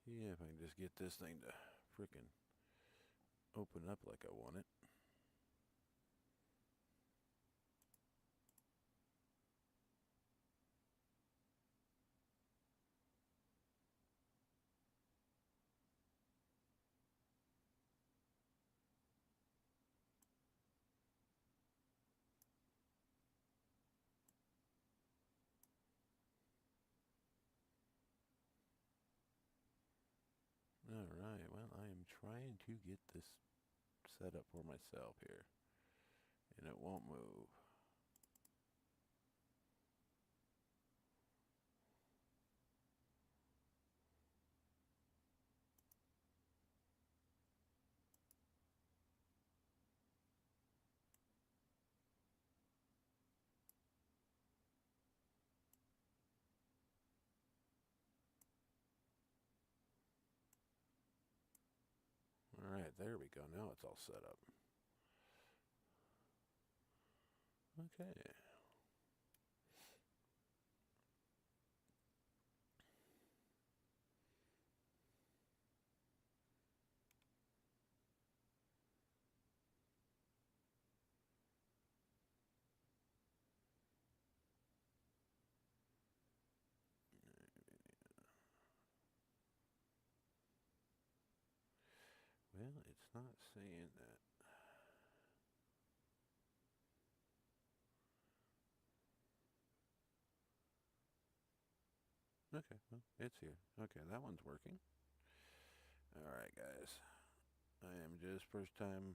Yeah, if I can just get this thing to frickin' open up like I want it. Alright, well, I am trying to get this set up for myself here. And it won't move. Alright, there we go. Now it's all set up. Okay. Well, it's not saying that. Okay, well, it's here. Okay, that one's working. Alright, guys. I am just first time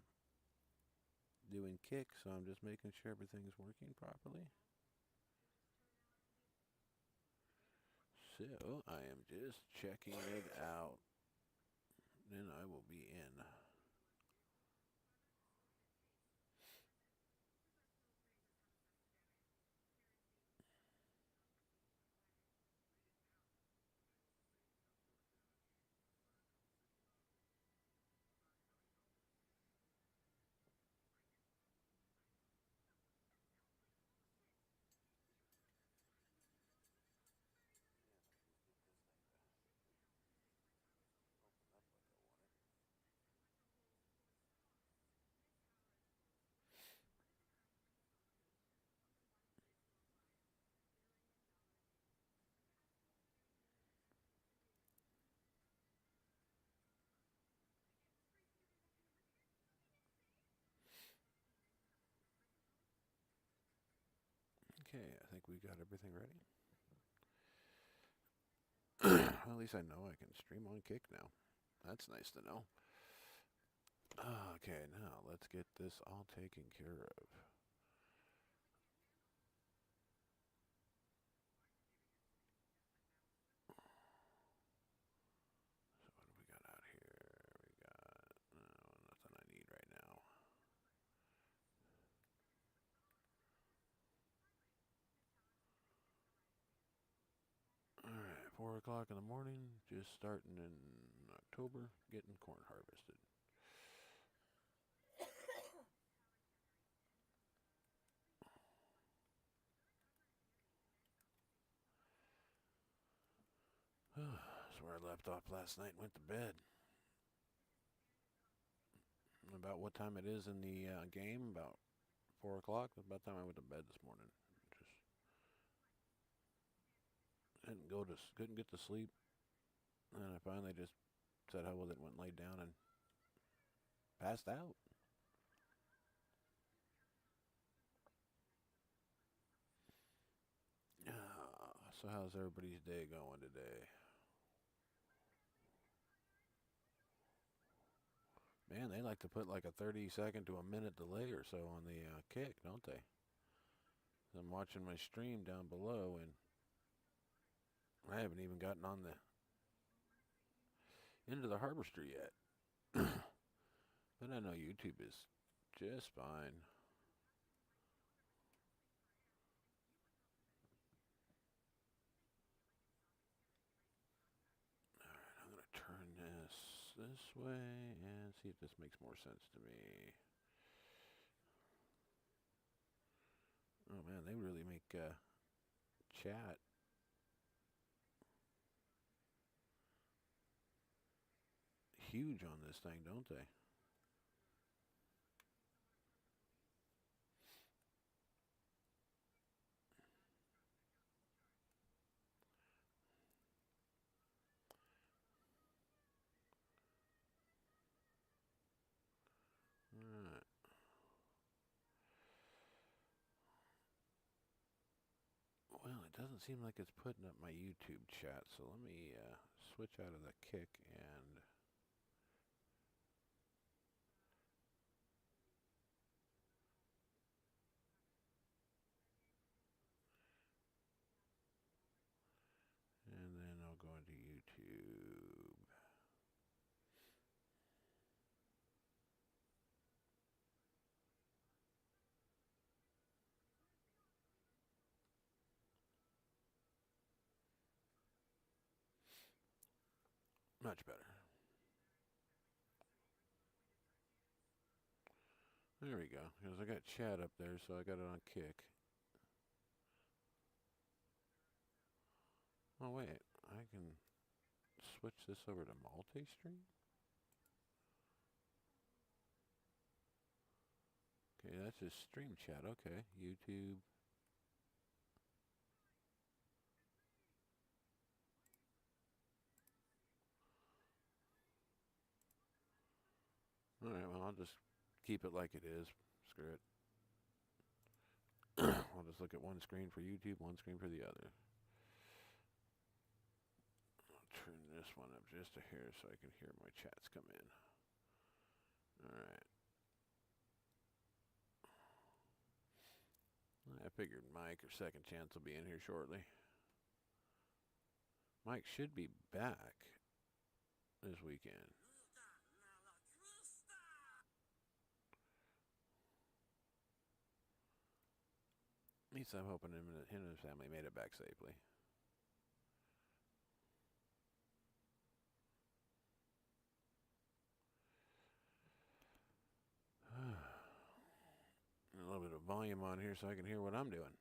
doing kick, so I'm just making sure everything's working properly. So, I am just checking it out. Then I will be in. Okay, I think we got everything ready. Well, at least I know I can stream on Kick now. That's nice to know. Okay, now let's get this all taken care of. So what do we got out here? We got nothing I need right now. Alright, 4 o'clock in the morning, just starting in October, getting corn harvested. That's where I left off last night and went to bed. About what time it is in the game, about 4 o'clock, about the time I went to bed this morning. Just couldn't get to sleep. And I finally just said hell with it, went and laid down and passed out. So how's everybody's day going today? Man, they like to put like a 30-second to a minute delay or so on the kick, don't they? I'm watching my stream down below, and I haven't even gotten on the into the harvester yet. But I know YouTube is just fine. Alright, I'm going to turn this way and see if this makes more sense to me. Oh man, they really make chat. huge on this thing, don't they? Alright. Well, it doesn't seem like it's putting up my YouTube chat, so let me switch out of the kick and... And then I'll go into YouTube. Much better. There we go. Because I got chat up there, so I got it on kick. Oh, wait. I can switch this over to multi-stream? Okay, that's just stream chat. Okay, YouTube. Alright, well, I'll just keep it like it is. Screw it. I'll just look at one screen for YouTube, one screen for the other. I'll turn this one up just a hair so I can hear my chats come in. Alright. I figured Mike or Second Chance will be in here shortly. Mike should be back this weekend. At least I'm hoping him and his family made it back safely. A little bit of volume on here so I can hear what I'm doing.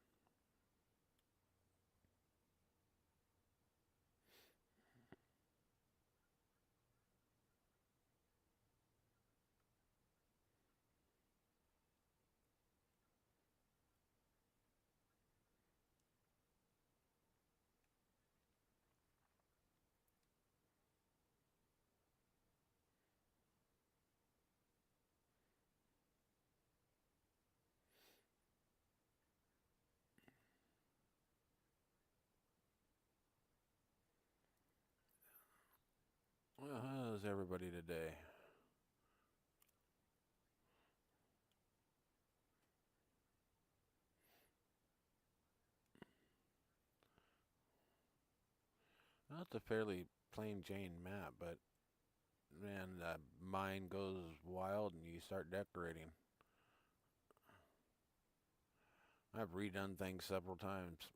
Well, how's everybody today? Well, it's a fairly plain Jane map, but man, the mind goes wild and you start decorating. I've redone things several times.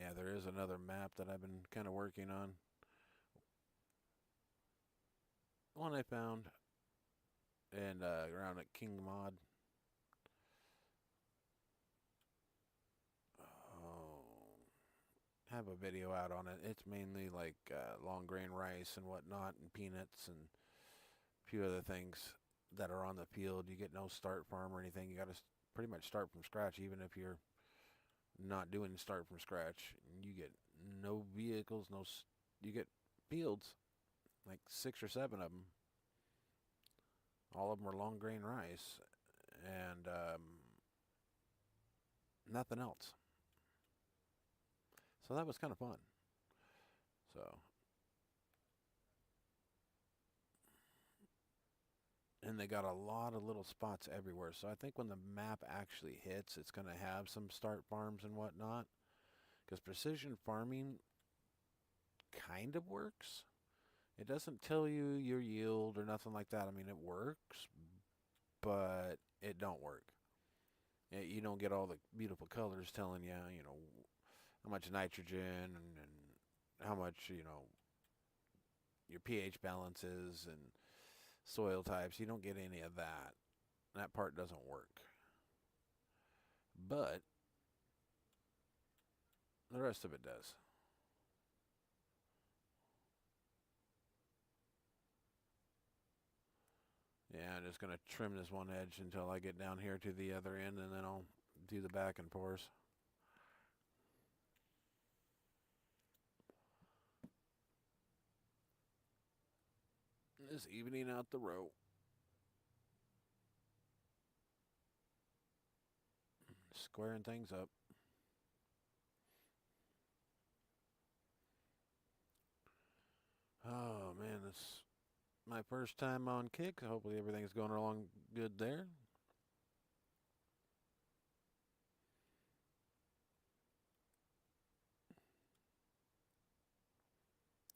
Yeah, there is another map that I've been kind of working on. One I found and around at King Mod. Oh, have a video out on it. It's mainly like long grain rice and whatnot, and peanuts and a few other things that are on the field. You get no start farm or anything. You got to pretty much start from scratch, even if you're not doing start from scratch. You get no vehicles, you get fields, like 6 or 7 of them. All of them are long grain rice and nothing else. So that was kind of fun. So, and they got a lot of little spots everywhere. So I think when the map actually hits, it's going to have some start farms and whatnot. Because precision farming kind of works. It doesn't tell you your yield or nothing like that. I mean, it works, but it don't work. You don't get all the beautiful colors telling you, you know, how much nitrogen and how much, you know, your pH balances and soil types. You don't get any of that. That part doesn't work. but the rest of it does. Yeah, I'm just going to trim this one edge until I get down here to the other end, and then I'll do the back and forth. Just evening out the row. Squaring things up. Oh, man, this is my first time on Kick. Hopefully everything's going along good there.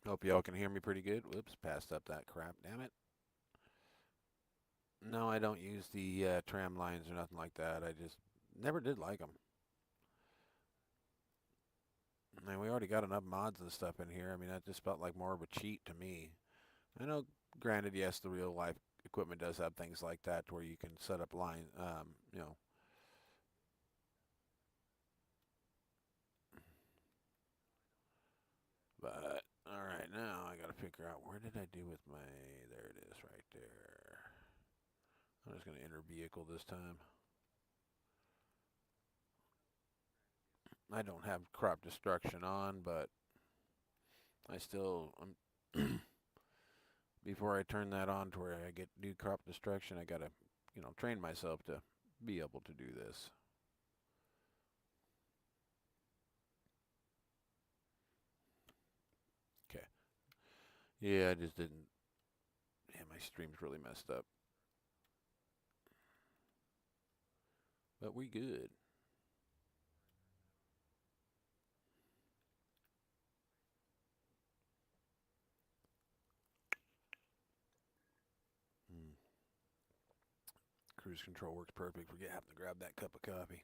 Hope y'all can hear me pretty good. Whoops, passed up that crap, damn it. No, I don't use the tram lines or nothing like that. I just never did like them. And we already got enough mods and stuff in here. I mean, that just felt like more of a cheat to me. I know, granted, yes, the real life equipment does have things like that where you can set up line, you know. But, alright, now I gotta figure out where did I do with my, there it is right there. I'm just gonna enter vehicle this time. I don't have crop destruction on, but I still, before I turn that on to where I get do crop destruction, I gotta, train myself to be able to do this. Okay. Yeah, I just didn't. Yeah, my stream's really messed up. But we good. Hmm. Cruise control works perfect. Forget having to grab that cup of coffee.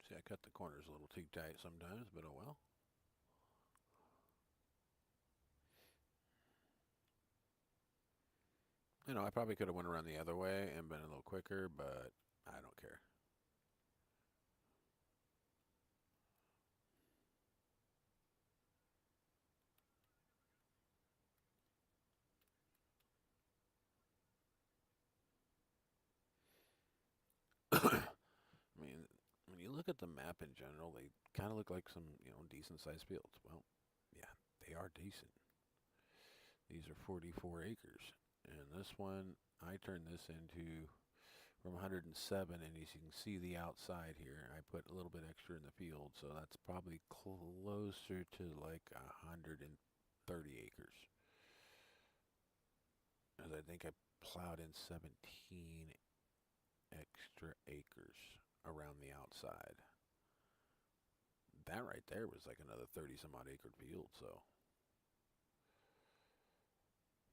See, I cut the corners a little too tight sometimes, but oh well. I probably could have went around the other way and been a little quicker, but I don't care. I mean, when you look at the map in general, they kind of look like some, decent sized fields. Well, yeah, they are decent. These are 44 acres. And this one, I turned this into from 107, and as you can see the outside here, I put a little bit extra in the field, so that's probably closer to like 130 acres. As I think I plowed in 17 extra acres around the outside. That right there was like another 30 some odd acre field, so.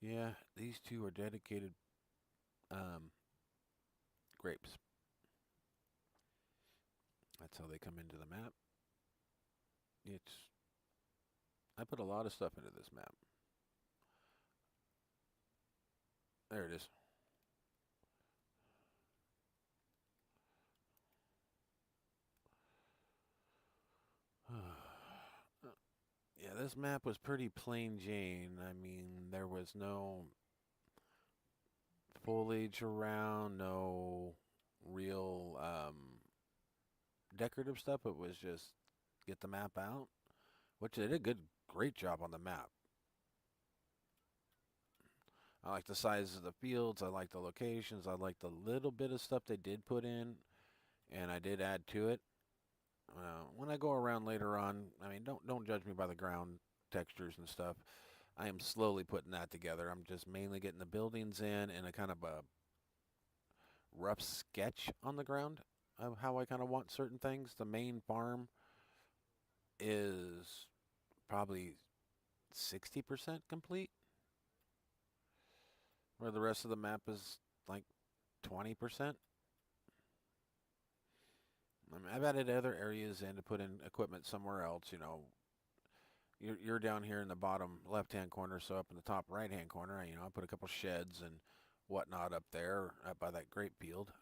Yeah, these two are dedicated um, grapes. That's how they come into the map. It's I put a lot of stuff into this map. There it is. Yeah, this map was pretty plain Jane. I mean, there was no foliage around, no real decorative stuff. It was just get the map out, which they did a great job on the map. I like the size of the fields. I like the locations. I like the little bit of stuff they did put in, and I did add to it. When I go around later on, I mean, don't judge me by the ground textures and stuff. I am slowly putting that together. I'm just mainly getting the buildings in and a kind of a rough sketch on the ground of how I kind of want certain things. The main farm is probably 60% complete, where the rest of the map is like 20%. I mean, I've added other areas in to put in equipment somewhere else, you're down here in the bottom left-hand corner, so up in the top right-hand corner, I put a couple sheds and whatnot up there, up by that grape field,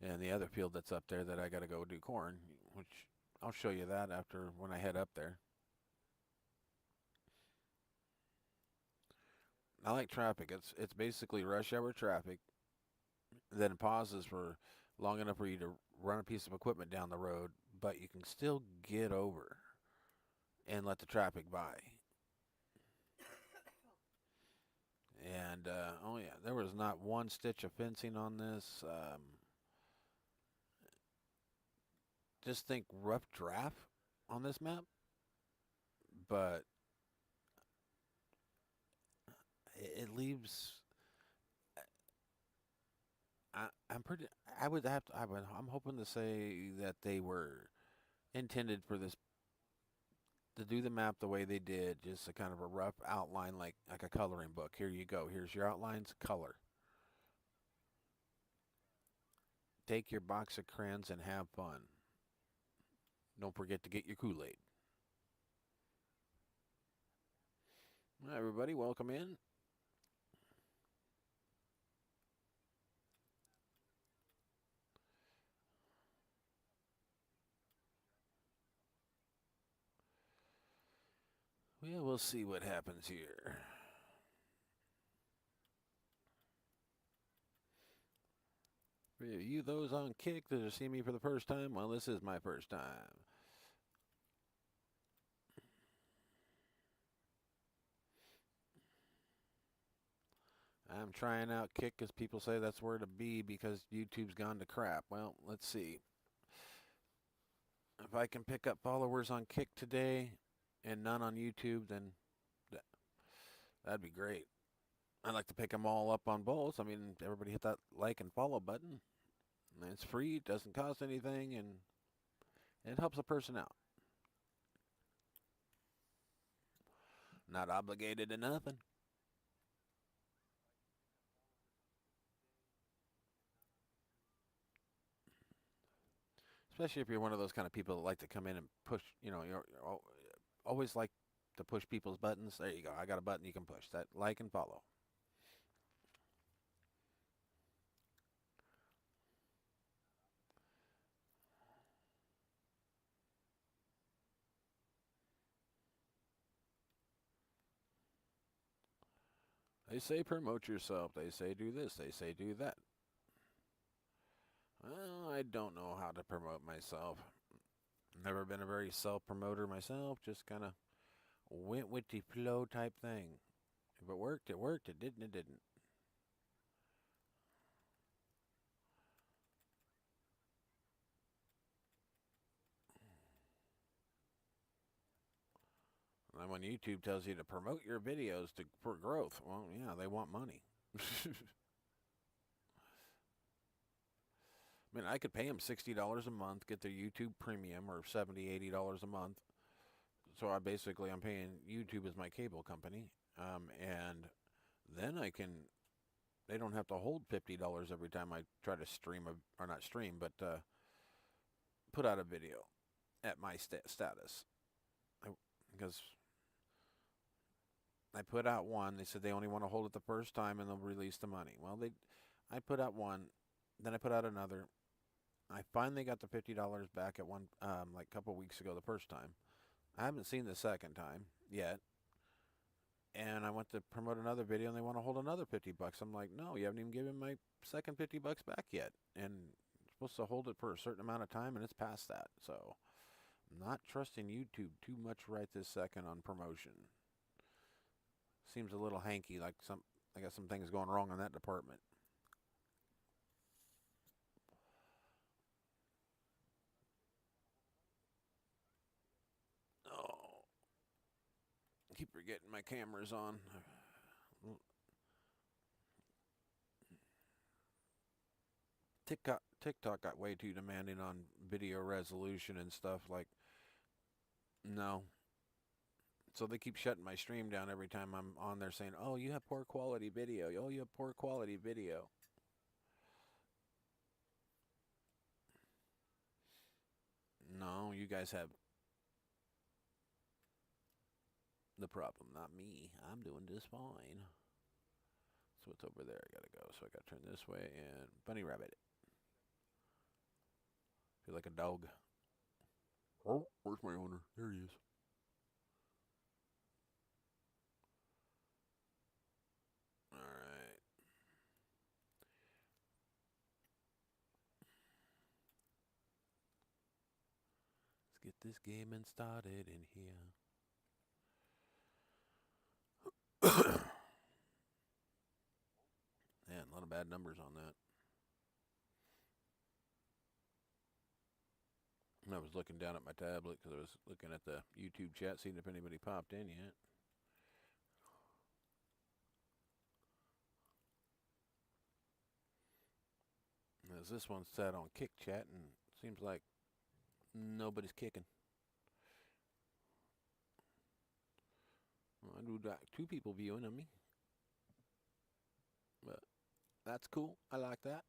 and the other field that's up there that I got to go do corn, which I'll show you that after when I head up there. I like traffic. It's basically rush hour traffic. Then it pauses for long enough for you to run a piece of equipment down the road, but you can still get over and let the traffic by. And oh yeah, there was not one stitch of fencing on this. Just think rough draft on this map, but it leaves. I'm pretty. I would have to. I'm hoping to say that they were intended for this to do the map the way they did, just a kind of a rough outline, like a coloring book. Here you go. Here's your outlines. Color. Take your box of crayons and have fun. Don't forget to get your Kool-Aid. Hi, everybody. Welcome in. Well, we'll see what happens here. For you those on Kick that are seeing me for the first time, well, this is my first time. I'm trying out Kick because people say that's where to be because YouTube's gone to crap. Well, let's see. If I can pick up followers on Kick today and none on YouTube, then that'd be great. I'd like to pick them all up on both. I mean, everybody hit that like and follow button. It's free, it doesn't cost anything, and it helps a person out. Not obligated to nothing. Especially if you're one of those kind of people that like to come in and push, you're always like to push people's buttons. There you go. I got a button you can push. That like and follow. They say promote yourself. They say do this. They say do that. Well, I don't know how to promote myself. Never been a very self-promoter myself. Just kind of went with the flow type thing. If it worked, it worked. It didn't, it didn't. And when YouTube tells you to promote your videos for growth, well, yeah, they want money. I mean, I could pay them $60 a month, get their YouTube Premium, or $70, $80 a month. So I'm paying YouTube as my cable company, and then they don't have to hold $50 every time I try to stream, or not stream, but put out a video at my status. Because I put out one, they said they only want to hold it the first time and they'll release the money. Well, I put out one, then I put out another. I finally got the $50 back at one, like a couple weeks ago, the first time. I haven't seen the second time yet. And I went to promote another video and they want to hold another $50. I'm like, no, you haven't even given my second $50 back yet. And you're supposed to hold it for a certain amount of time and it's past that. So I'm not trusting YouTube too much right this second on promotion. Seems a little hanky, like I got some things going wrong in that department. Oh, keep forgetting my camera's on. TikTok got way too demanding on video resolution and stuff. Like, no. So they keep shutting my stream down every time I'm on there saying, oh, you have poor quality video. Oh, you have poor quality video. No, you guys have the problem, not me. I'm doing just fine. So what's over there? I gotta go. So I gotta turn this way and bunny rabbit. Feel like a dog. Oh, where's my owner? There he is. All right. Let's get this gaming started in here. Man, a lot of bad numbers on that. I was looking down at my tablet because I was looking at the YouTube chat, seeing if anybody popped in yet. As this one's set on kick chat, and seems like nobody's kicking. Well, I do got 2 people viewing on me, but that's cool. I like that.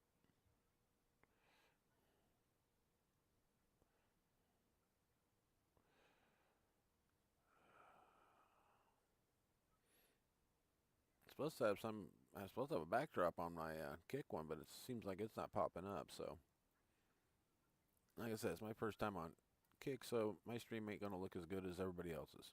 Supposed to have some. I'm supposed to have a backdrop on my kick one, but it seems like it's not popping up. So, like I said, it's my first time on kick, so my stream ain't gonna look as good as everybody else's.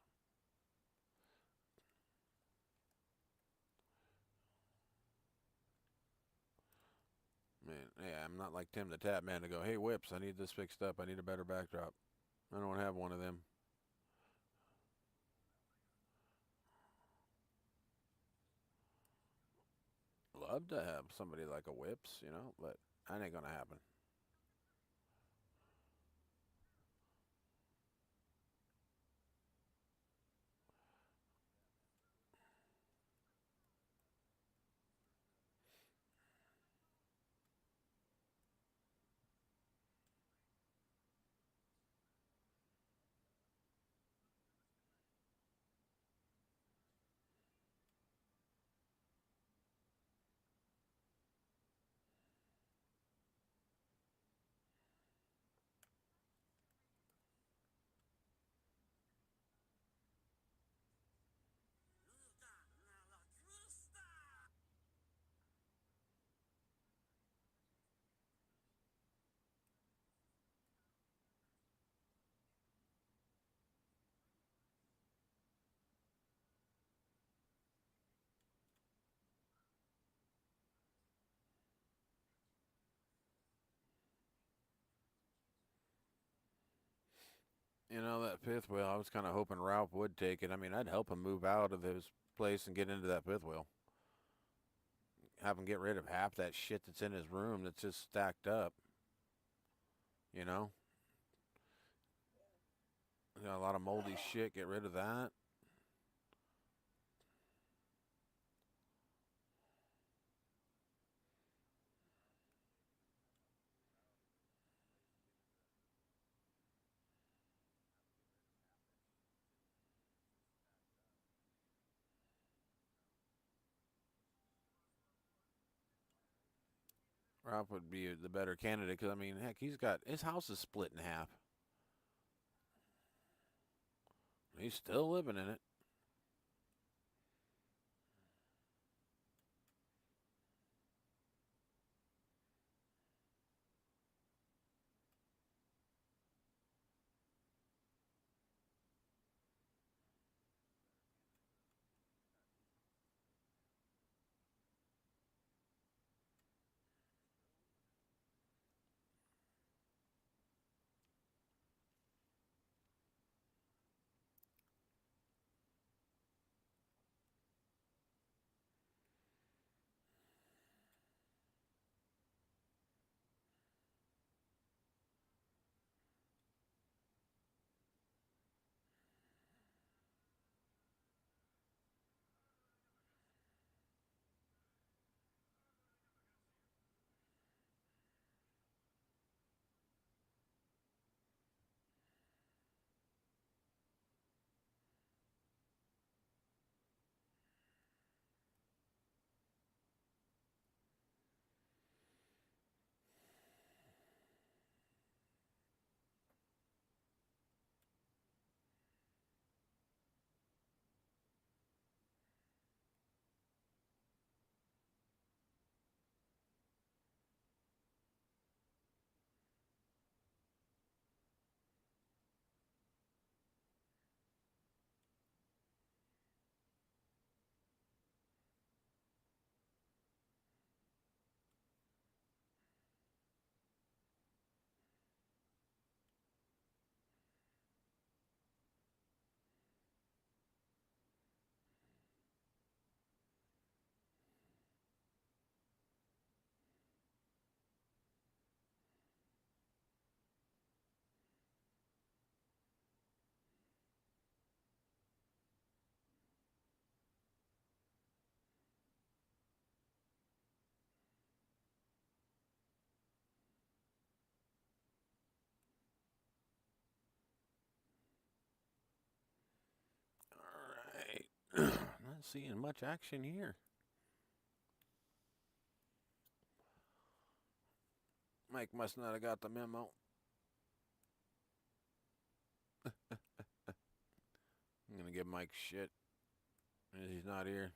Man, yeah, I'm not like Tim the Tap Man to go, hey, Whips, I need this fixed up. I need a better backdrop. I don't have one of them. Love to have somebody like a Whips, but that ain't gonna happen. That fifth wheel, I was kind of hoping Ralph would take it. I mean, I'd help him move out of his place and get into that fifth wheel. Have him get rid of half that shit that's in his room that's just stacked up. You know? Got a lot of moldy shit. Get rid of that. Ralph would be the better candidate because, I mean, heck, his house is split in half. He's still living in it. Not seeing much action here. Mike must not have got the memo. I'm gonna give Mike shit. He's not here.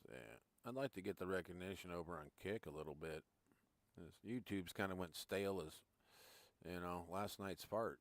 So, yeah. I'd like to get the recognition over on Kick a little bit. This YouTube's kind of went stale as, last night's fart.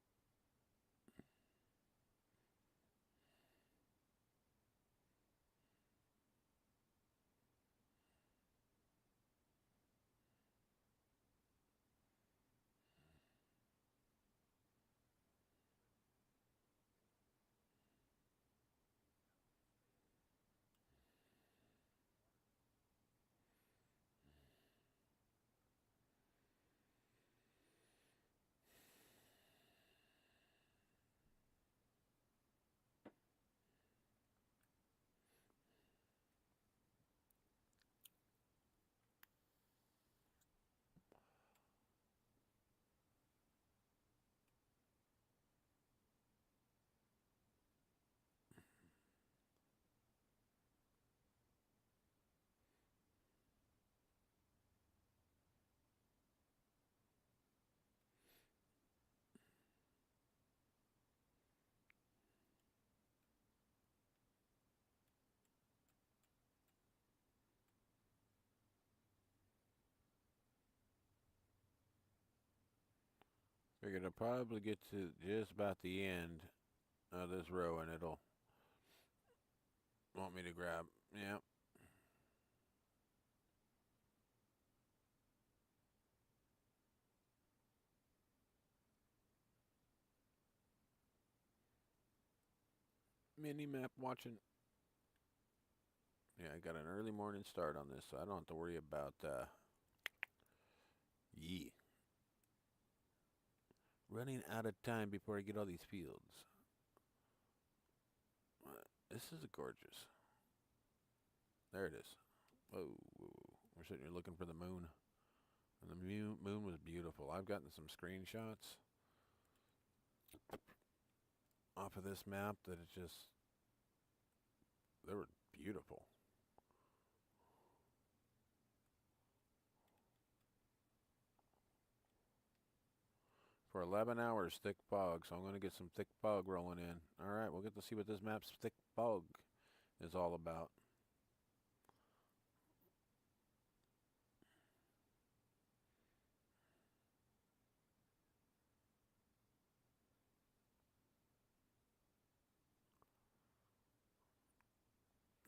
Figured I'll probably get to just about the end of this row and it'll want me to grab. Yeah. Mini map watching. Yeah, I got an early morning start on this, so I don't have to worry about running out of time before I get all these fields. This is gorgeous. There it is. Whoa, whoa. We're sitting here looking for the moon. And the moon was beautiful. I've gotten some screenshots off of this map that it's just, they were beautiful. For 11 hours, thick fog. So I'm going to get some thick fog rolling in. All right, we'll get to see what this map's thick fog is all about.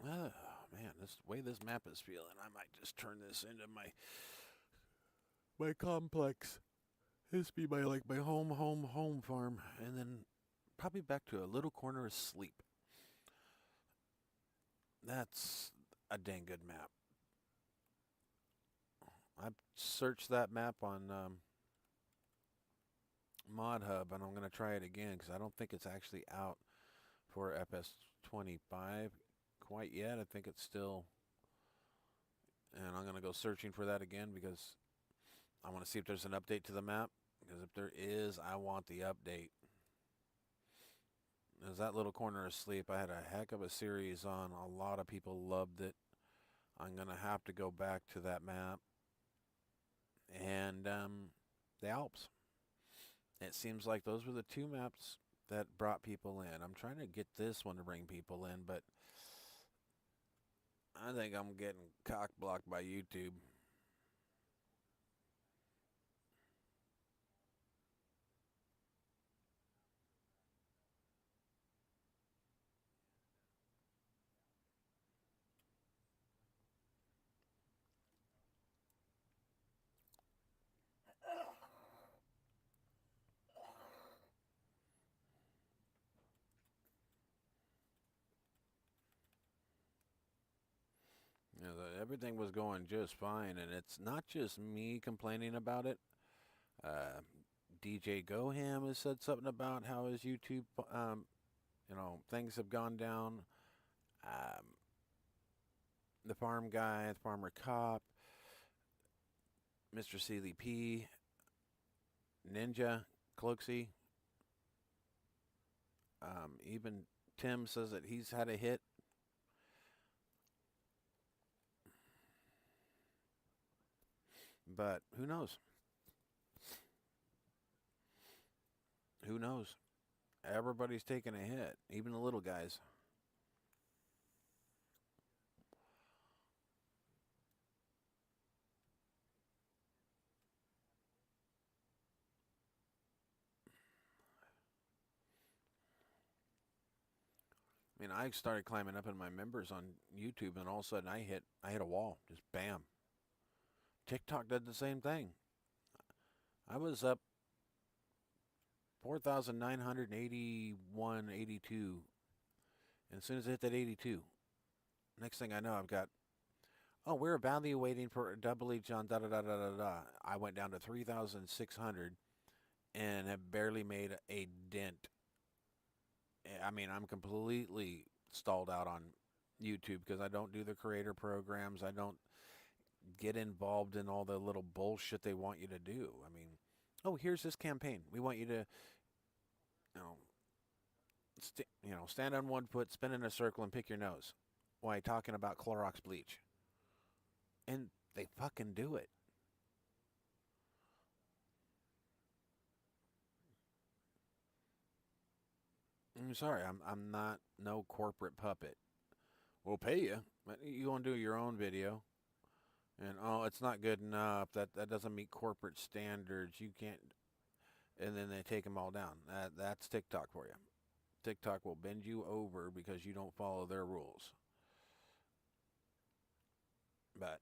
Oh, man, this way this map is feeling, I might just turn this into my complex. This be my home farm, and then probably back to a little corner of sleep. That's a dang good map. I've searched that map on Mod Hub, and I'm going to try it again because I don't think it's actually out for FS25 quite yet. I think it's still, and I'm going to go searching for that again because I want to see if there's an update to the map, because if there is, I want the update. There's that little corner of sleep. I had a heck of a series on. A lot of people loved it. I'm going to have to go back to that map. And the Alps. It seems like those were the two maps that brought people in. I'm trying to get this one to bring people in, but I think I'm getting cock-blocked by YouTube. You know, everything was going just fine, and it's not just me complaining about it. DJ Goham has said something about how his YouTube things have gone down. Um, the farm guy, the farmer cop, Mr. Sealy P, Ninja, Cloaksy, even Tim says that he's had a hit. But who knows? Who knows? Everybody's taking a hit, even the little guys. I mean, I started climbing up in my members on YouTube, and all of a sudden I hit a wall. Just bam. TikTok did the same thing. I was up 4,981, 82. And as soon as I hit that 82, next thing I know, I've got, oh, we're evaluating for a double H on da da da da da da. I went down to 3,600 and have barely made a dent. I mean, I'm completely stalled out on YouTube because I don't do the creator programs. I don't get involved in all the little bullshit they want you to do. I mean, oh, here's this campaign. We want you to, you know, stand on one foot, spin in a circle, and pick your nose while talking about Clorox bleach. And they fucking do it. I'm sorry, I'm not no corporate puppet. We'll pay you, but you want to do your own video. And oh, it's not good enough. That doesn't meet corporate standards. You can't. And then they take them all down. That's TikTok for you. TikTok will bend you over because you don't follow their rules. But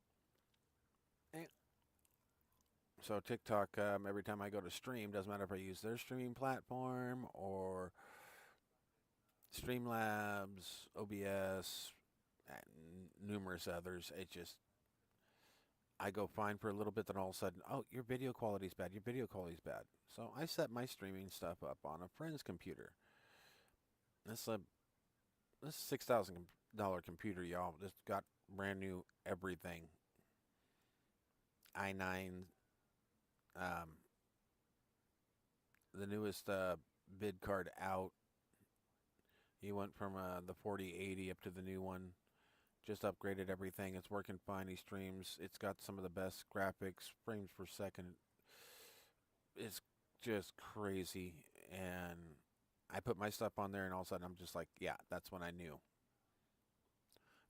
so TikTok, every time I go to stream, doesn't matter if I use their streaming platform or Streamlabs, OBS, and numerous others. It just I go fine for a little bit, then all of a sudden, oh, your video quality's bad. Your video quality's bad. So I set my streaming stuff up on a friend's computer. This $6,000 computer, y'all. Just got brand new everything. i9, um, the newest bid card out. He went from the 4080 up to the new one. Just upgraded everything. It's working fine. He streams. It's got some of the best graphics, frames per second. It's just crazy. And I put my stuff on there, and all of a sudden I'm just like, yeah, that's when I knew.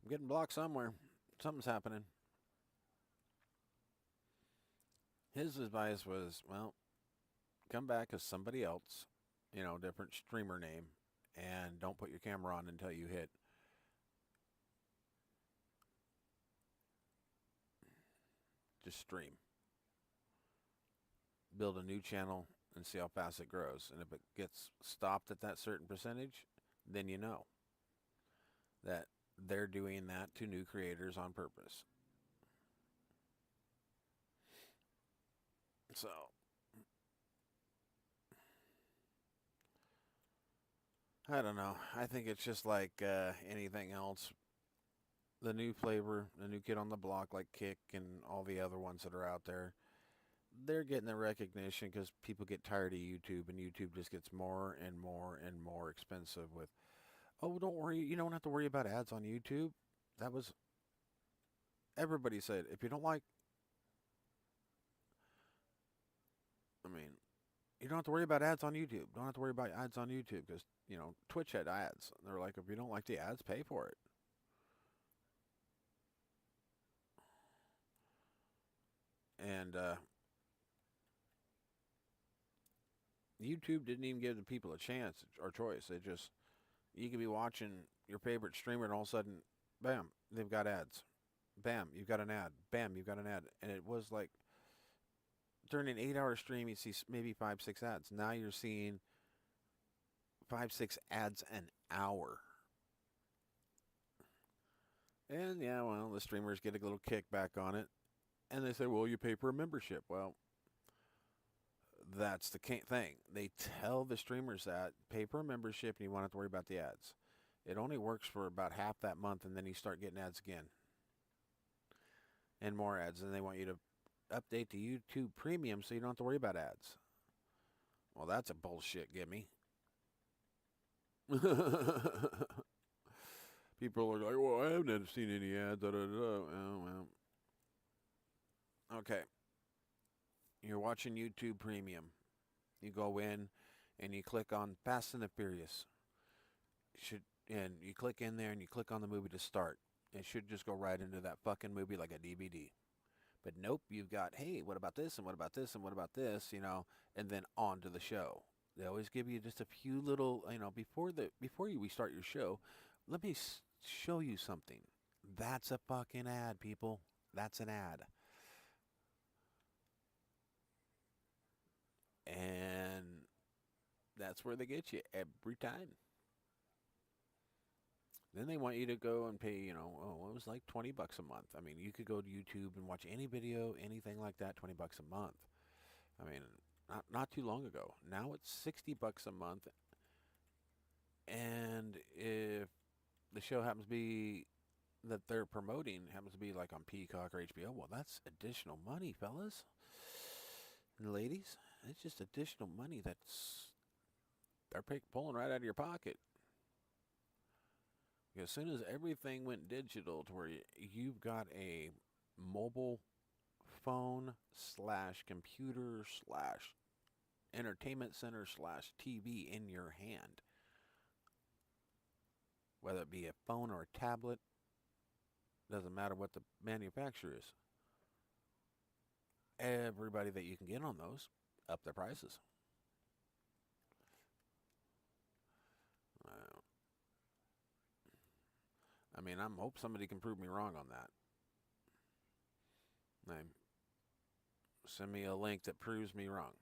I'm getting blocked somewhere. Something's happening. His advice was, well, come back as somebody else, different streamer name, and don't put your camera on until you hit. Just stream. Build a new channel and see how fast it grows. And if it gets stopped at that certain percentage, then you know that they're doing that to new creators on purpose. So, I don't know. I think it's just like anything else. The new flavor, the new kid on the block like Kick and all the other ones that are out there, they're getting the recognition because people get tired of YouTube, and YouTube just gets more and more and more expensive with, oh, don't worry, you don't have to worry about ads on YouTube. That was, everybody said, if you don't like, I mean, you don't have to worry about ads on YouTube. Don't have to worry about ads on YouTube because, Twitch had ads. They're like, if you don't like the ads, pay for it. And YouTube didn't even give the people a chance or choice. They just, you could be watching your favorite streamer and all of a sudden, bam, they've got ads. Bam, you've got an ad. Bam, you've got an ad. And it was like, during an 8-hour stream, you see maybe 5, 6 ads. Now you're seeing 5, 6 ads an hour. And yeah, well, the streamers get a little kickback on it. And they say, well, you pay for a membership. Well, That's the thing. They tell the streamers that pay per membership and you won't have to worry about the ads. It only works for about half that month, and then you start getting ads again. And more ads. And they want you to update to YouTube Premium so you don't have to worry about ads. Well, that's a bullshit gimme. People are like, well, I haven't seen any ads. Da, da, da. Oh, well. Okay. You're watching YouTube Premium. You go in and you click on Fast and the Furious. And you click in there and you click on the movie to start. It should just go right into that fucking movie like a DVD. But nope, you've got, hey, what about this and what about this and what about this, and then on to the show. They always give you just a few little, before we start your show, let me show you something. That's a fucking ad, people. That's an ad. And that's where they get you every time. Then they want you to go and pay, it was like $20 a month. I mean, you could go to YouTube and watch any video, anything like that, $20 a month. I mean, not too long ago. Now it's $60 a month. And if the show happens to be that they're promoting happens to be like on Peacock or HBO, well, that's additional money, fellas and ladies. It's just additional money they're pulling right out of your pocket. As soon as everything went digital to where you've got a mobile phone / computer / entertainment center / TV in your hand, whether it be a phone or a tablet, doesn't matter what the manufacturer is. Everybody that you can get on those up their prices. I mean, I hope somebody can prove me wrong on that. Send me a link that proves me wrong.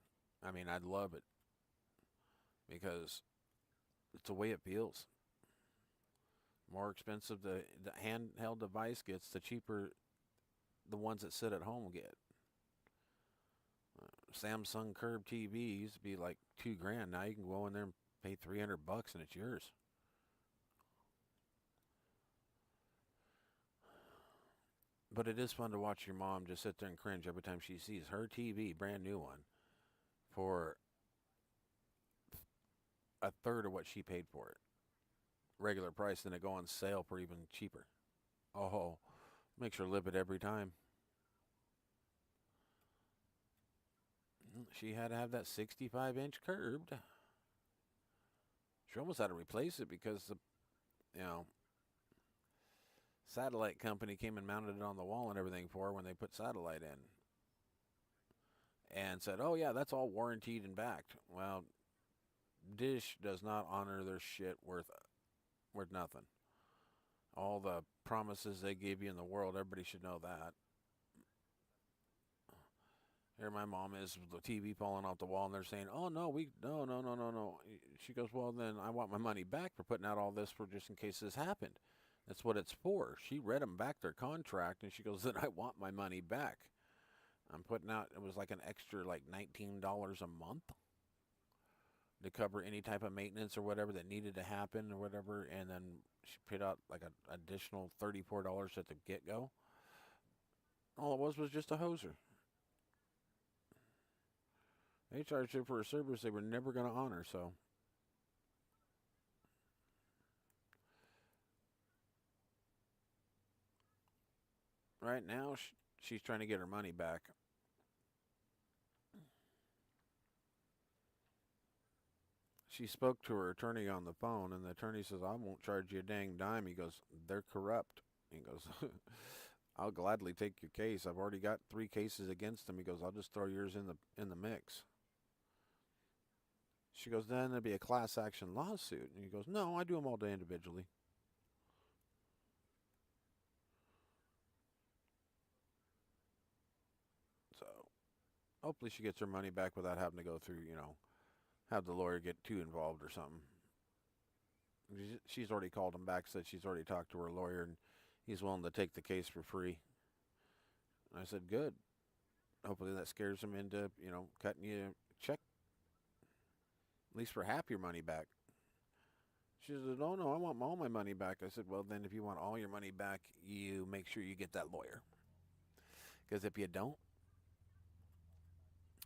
I mean, I'd love it because it's the way it feels. More expensive the handheld device gets, the cheaper the ones that sit at home get. Samsung Curve TV used to be like $2,000. Now you can go in there and pay $300 and it's yours. But it is fun to watch your mom just sit there and cringe every time she sees her TV, brand new one, for a third of what she paid for it. Regular price, then it go on sale for even cheaper. Oh, makes her live it every time. She had to have that 65-inch curved. She almost had to replace it because the, satellite company came and mounted it on the wall and everything for her when they put satellite in. And said, oh yeah, that's all warranted and backed. Well, Dish does not honor their shit worth nothing. All the promises they gave you in the world, everybody should know that. Here my mom is with the TV falling off the wall, and they're saying, oh, no. She goes, well, then I want my money back for putting out all this for just in case this happened. That's what it's for. She read them back their contract, and she goes, then I want my money back. I'm putting out, it was like an extra like $19 a month to cover any type of maintenance or whatever that needed to happen or whatever, and then she paid out like an additional $34 at the get-go. All it was just a hoser. They charged her for a service they were never going to honor, so. Right now, she's trying to get her money back. She spoke to her attorney on the phone, and the attorney says, I won't charge you a dang dime. He goes, they're corrupt. He goes, I'll gladly take your case. I've already got 3 cases against them. He goes, I'll just throw yours in the mix. She goes, then there'd be a class action lawsuit. And he goes, no, I do them all day individually. So, hopefully she gets her money back without having to go through, have the lawyer get too involved or something. She's already called him back, said she's already talked to her lawyer, and he's willing to take the case for free. I said, good. Hopefully that scares him into, check at least for half your money back. She said, "Oh no, I want all my money back." I said, "Well, then if you want all your money back, you make sure you get that lawyer. Because if you don't,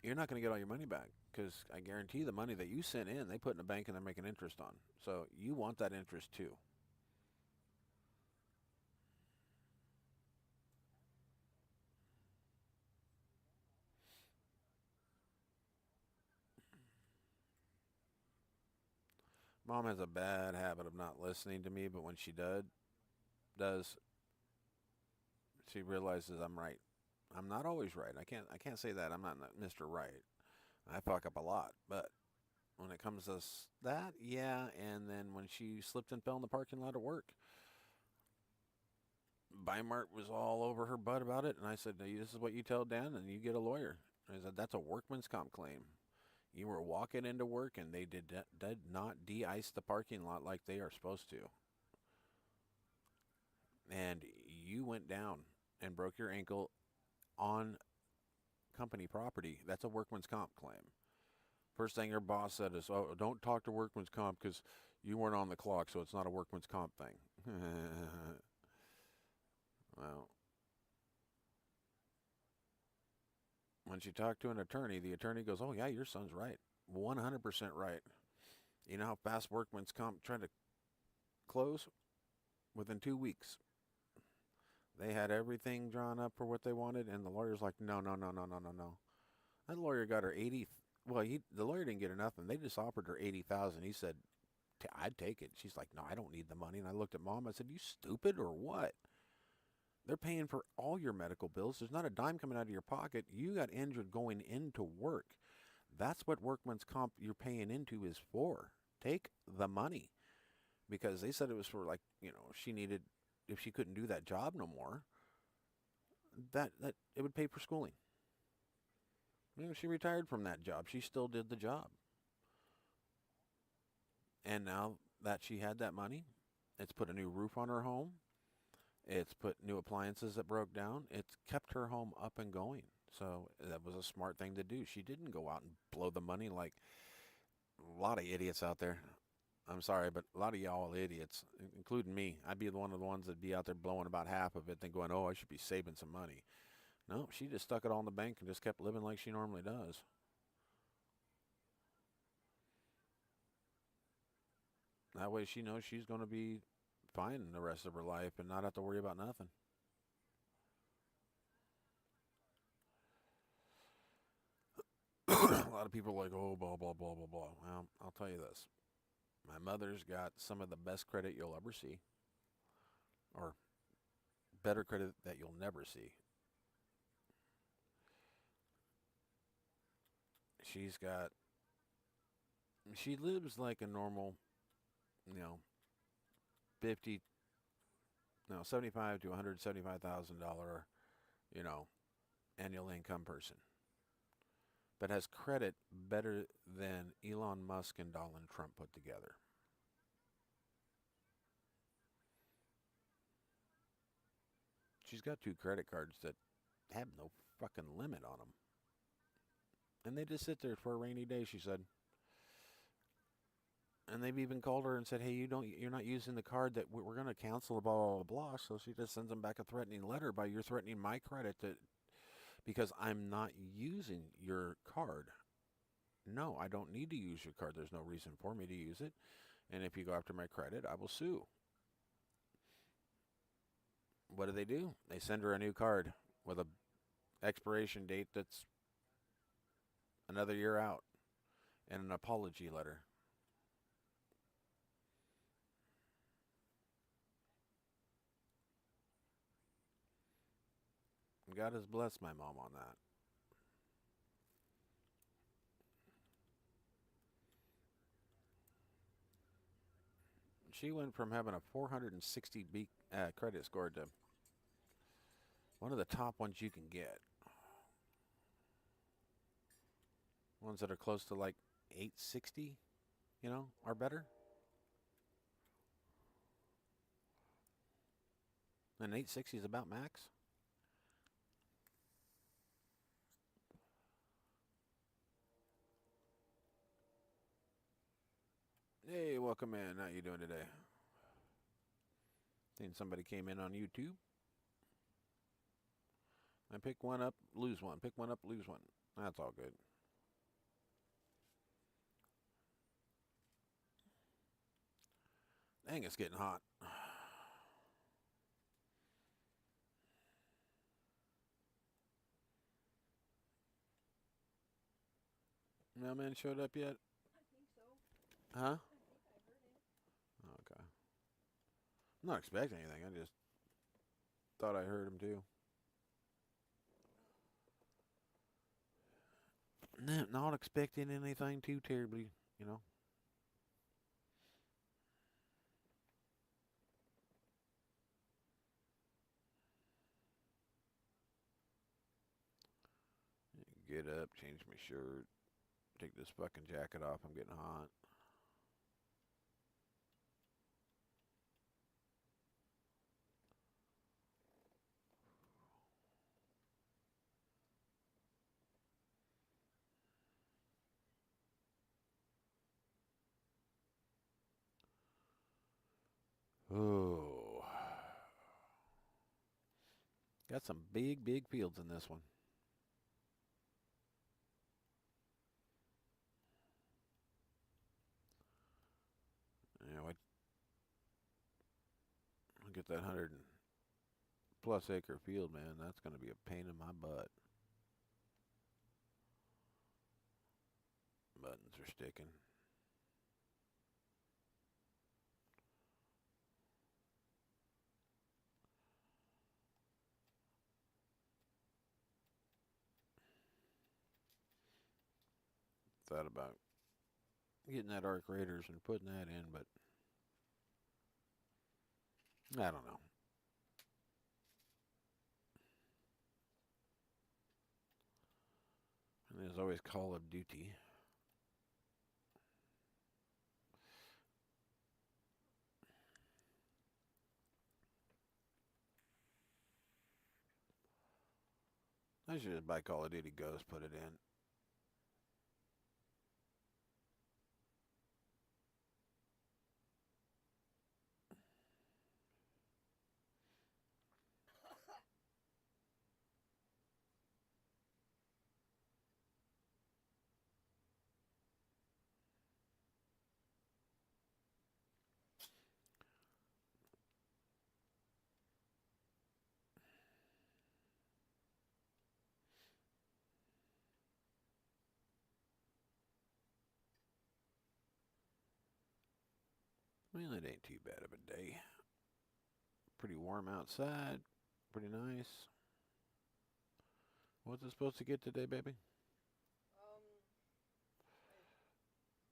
you're not going to get all your money back. Because I guarantee the money that you sent in, they put in a bank and they're making interest on. So you want that interest too." Mom has a bad habit of not listening to me, but when she does, she realizes I'm right. I'm not always right. I can't say that. I'm not Mr. Right. I fuck up a lot, but when it comes to that, yeah. And then when she slipped and fell in the parking lot at work, Bimart was all over her butt about it, and I said, "This is what you tell Dan, and you get a lawyer." I said, "That's a workman's comp claim. You were walking into work, and they did not de-ice the parking lot like they are supposed to, and you went down and broke your ankle on company property. That's a workman's comp claim." First thing her boss said is, "Oh, don't talk to workman's comp because you weren't on the clock, so it's not a workman's comp thing." Well, when she talked to an attorney, the attorney goes, "Oh yeah, your son's right, 100% right. You know how fast workman's comp tried to close? Within 2 weeks, they had everything drawn up for what they wanted, and the lawyer's like, no, no, no, no, no, no, no." That lawyer got her 80. Well, the lawyer didn't get her nothing. They just offered her 80,000. He said, "I'd take it." She's like, "No, I don't need the money." And I looked at Mom. I said, "You stupid or what? They're paying for all your medical bills. There's not a dime coming out of your pocket. You got injured going into work. That's what workman's comp you're paying into is for. Take the money." Because they said it was for, like, she needed, if she couldn't do that job no more, that it would pay for schooling. She retired from that job. She still did the job. And now that she had that money, it's put a new roof on her home. It's put new appliances that broke down. It's kept her home up and going. So that was a smart thing to do. She didn't go out and blow the money like a lot of idiots out there. I'm sorry, but a lot of y'all are idiots, including me. I'd be one of the ones that'd be out there blowing about half of it, then going, "Oh, I should be saving some money." No, she just stuck it all in the bank and just kept living like she normally does. That way she knows she's going to be fine the rest of her life and not have to worry about nothing. A lot of people are like, "Oh, blah, blah, blah, blah, blah." Well, I'll tell you this. My mother's got some of the best credit you'll ever see, or better credit that you'll never see. She's got, she lives like a normal, you know, 50, no, 75 to $175,000, you know, annual income person, but has credit better than Elon Musk and Donald Trump put together. She's got two credit cards that have no fucking limit on them. And they just sit there for a rainy day, she said. And they've even called her and said, "Hey, you're not using the card that we're going to cancel, blah, blah, blah, blah." So she just sends them back a threatening letter by, "You're threatening my credit because I'm not using your card. No, I don't need to use your card. There's no reason for me to use it. And if you go after my credit, I will sue." What do? They send her a new card with a expiration date that's another year out and an apology letter. God has blessed my mom on that. She went from having a 460 credit score to one of the top ones you can get. Ones that are close to like 860, are better. And 860 is about max. Hey, welcome in. How you doing today? Seen somebody came in on YouTube. I pick one up, lose one. Pick one up, lose one. That's all good. Dang, it's getting hot. Mailman showed up yet? I think so. Huh? I think I heard it. Okay. I'm not expecting anything. I just thought I heard him too. Not expecting anything too terribly, you know. Get up, change my shirt, take this fucking jacket off. I'm getting hot. Oh. Got some big, big fields in this one. You know, I get that 100+ acre field, man. That's going to be a pain in my butt. Buttons are sticking. Thought about getting that Arc Raiders and putting that in, but I don't know. And there's always Call of Duty. I should just buy Call of Duty Ghost, put it in. Well, it ain't too bad of a day. Pretty warm outside. Pretty nice. What's it supposed to get today, baby? I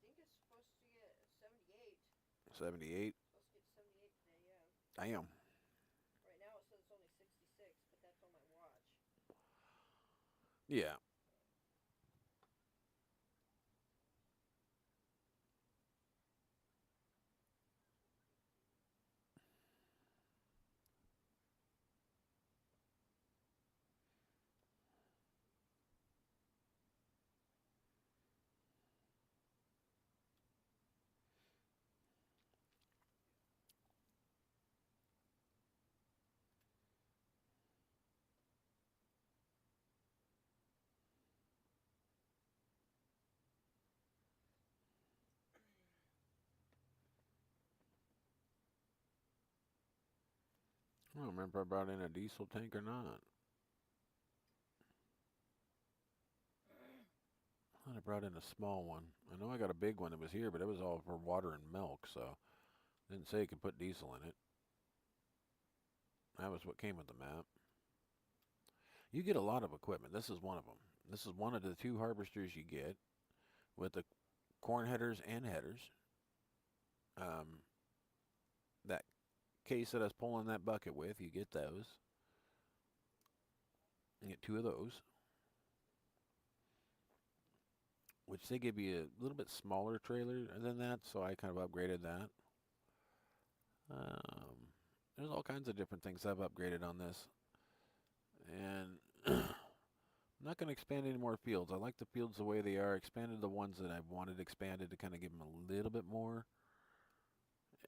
think it's supposed to get 78. 78. Supposed to get 78 today, yeah. Damn. Right now it says it's only 66, but that's on my watch. Yeah. I don't remember if I brought in a diesel tank or not. I thought I brought in a small one. I know I got a big one that was here, but it was all for water and milk, so didn't say you could put diesel in it. That was what came with the map. You get a lot of equipment. This is one of them. This is one of the 2 harvesters you get with the corn headers and headers. That case that I was pulling that bucket with, you get those. You get 2 of those, which they give you a little bit smaller trailer than that, so I kind of upgraded that. There's all kinds of different things I've upgraded on this. And I'm not going to expand any more fields. I like the fields the way they are. Expanded the ones that I wanted expanded to kind of give them a little bit more.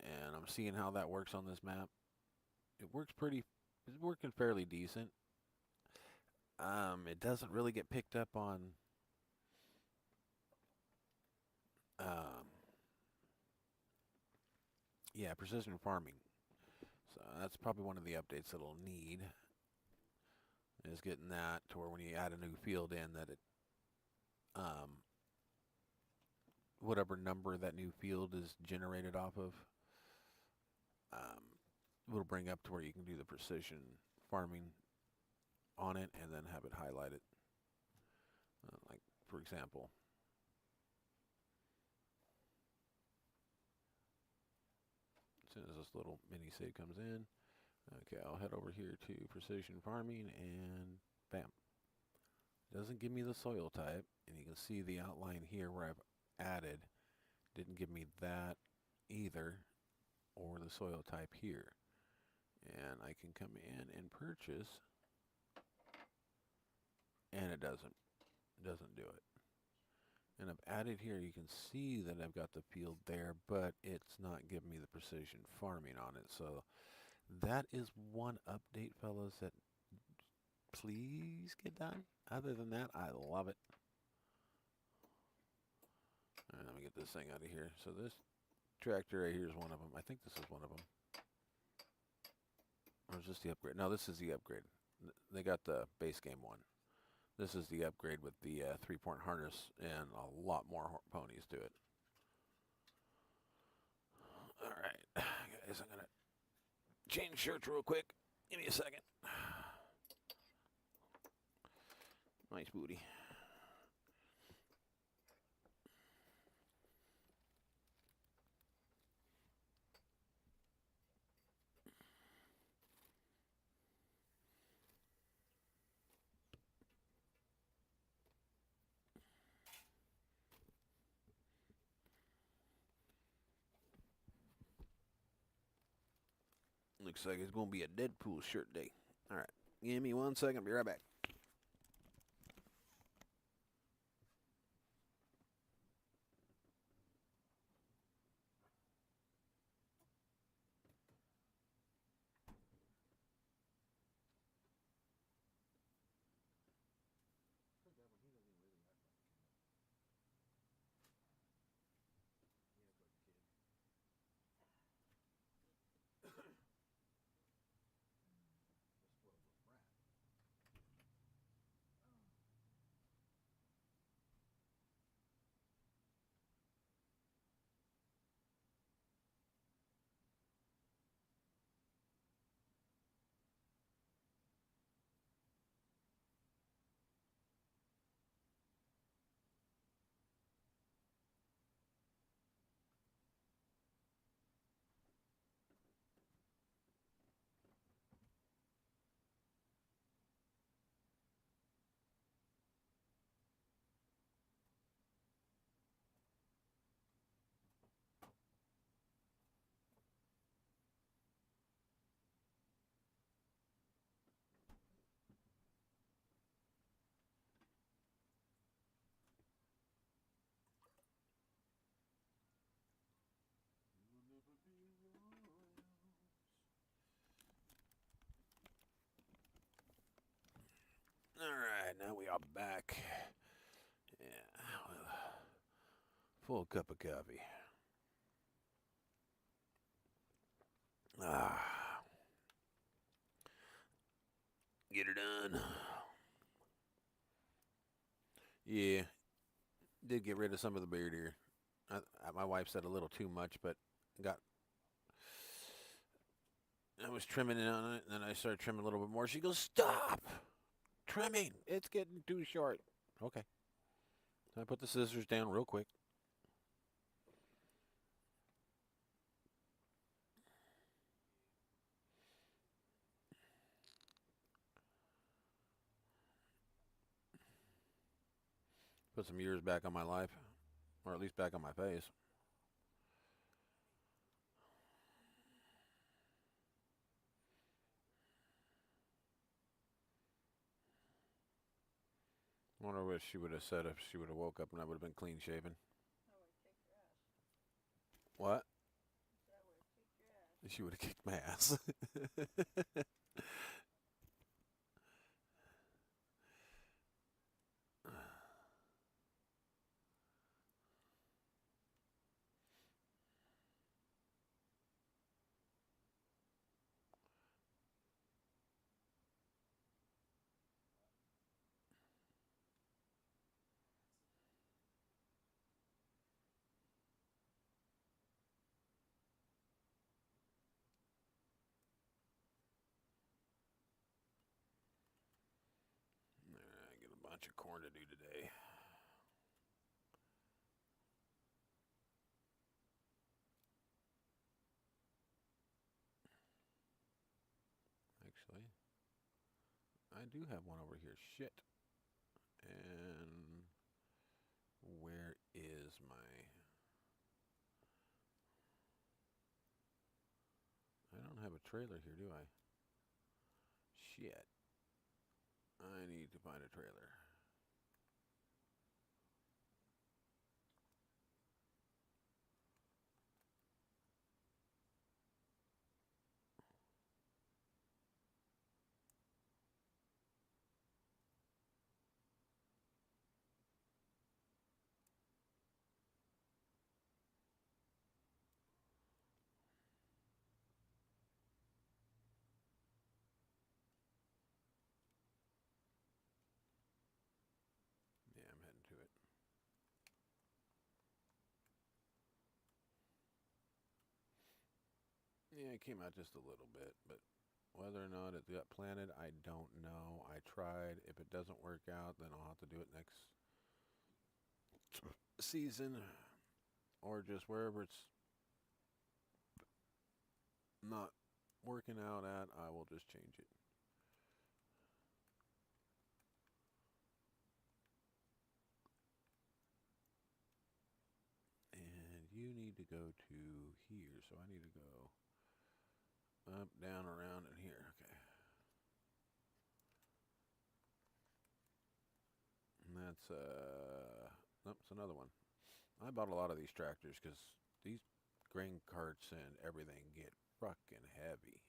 and I'm seeing how that works on this map. It's working fairly decent. It doesn't really get picked up on um, yeah, precision farming. So that's probably one of the updates it'll need, is getting that to where when you add a new field in, that it um, whatever number that new field is generated off of, um, will bring up to where you can do the precision farming on it and then have it highlighted. Like, for example, as soon as this little mini save comes in, okay, I'll head over here to precision farming and bam. Doesn't give me the soil type, and you can see the outline here where I've added. Didn't give me that either, or the soil type here. And I can come in and purchase, and it doesn't do it. And I've added here, you can see that I've got the field there, but it's not giving me the precision farming on it. So that is one update, fellas, that please get done. Other than that, I love it. All right, let me get this thing out of here. So this tractor right here is one of them. I think this is one of them. Or is this the upgrade? No, this is the upgrade. They got the base game one. This is the upgrade with the 3-point harness and a lot more ponies to it. All right, guys, I'm going to change shirts real quick. Give me a second. Nice booty. Looks like it's going to be a Deadpool shirt day. All right, give me 1 second. Be right back. All right, now we are back. Yeah, full cup of coffee. Get her done. Yeah, did get rid of some of the beard here. My wife said a little too much, but got. I was trimming it on it, and then I started trimming a little bit more. She goes, "Stop trimming! It's getting too short." Okay. So I put the scissors down real quick. Put some years back on my life, or at least back on my face. I wonder what she would have said if she would have woke up and I would have been clean shaven. I would have kicked your ass. What? I would have She would have kicked my ass. I get a bunch of corn to do today. Actually, I do have one over here. Shit. And where is my... I don't have a trailer here, do I? Shit. I need to find a trailer. Yeah, I'm heading to it. Yeah, it came out just a little bit, but whether or not it got planted, I don't know. I tried. If it doesn't work out, then I'll have to do it next season or just wherever it's not working out at, I will just change it. And you need to go to here, so I need to go up, down, around, and here. Okay. And that's, nope, it's another one. I bought a lot of these tractors because these grain carts and everything get fucking heavy.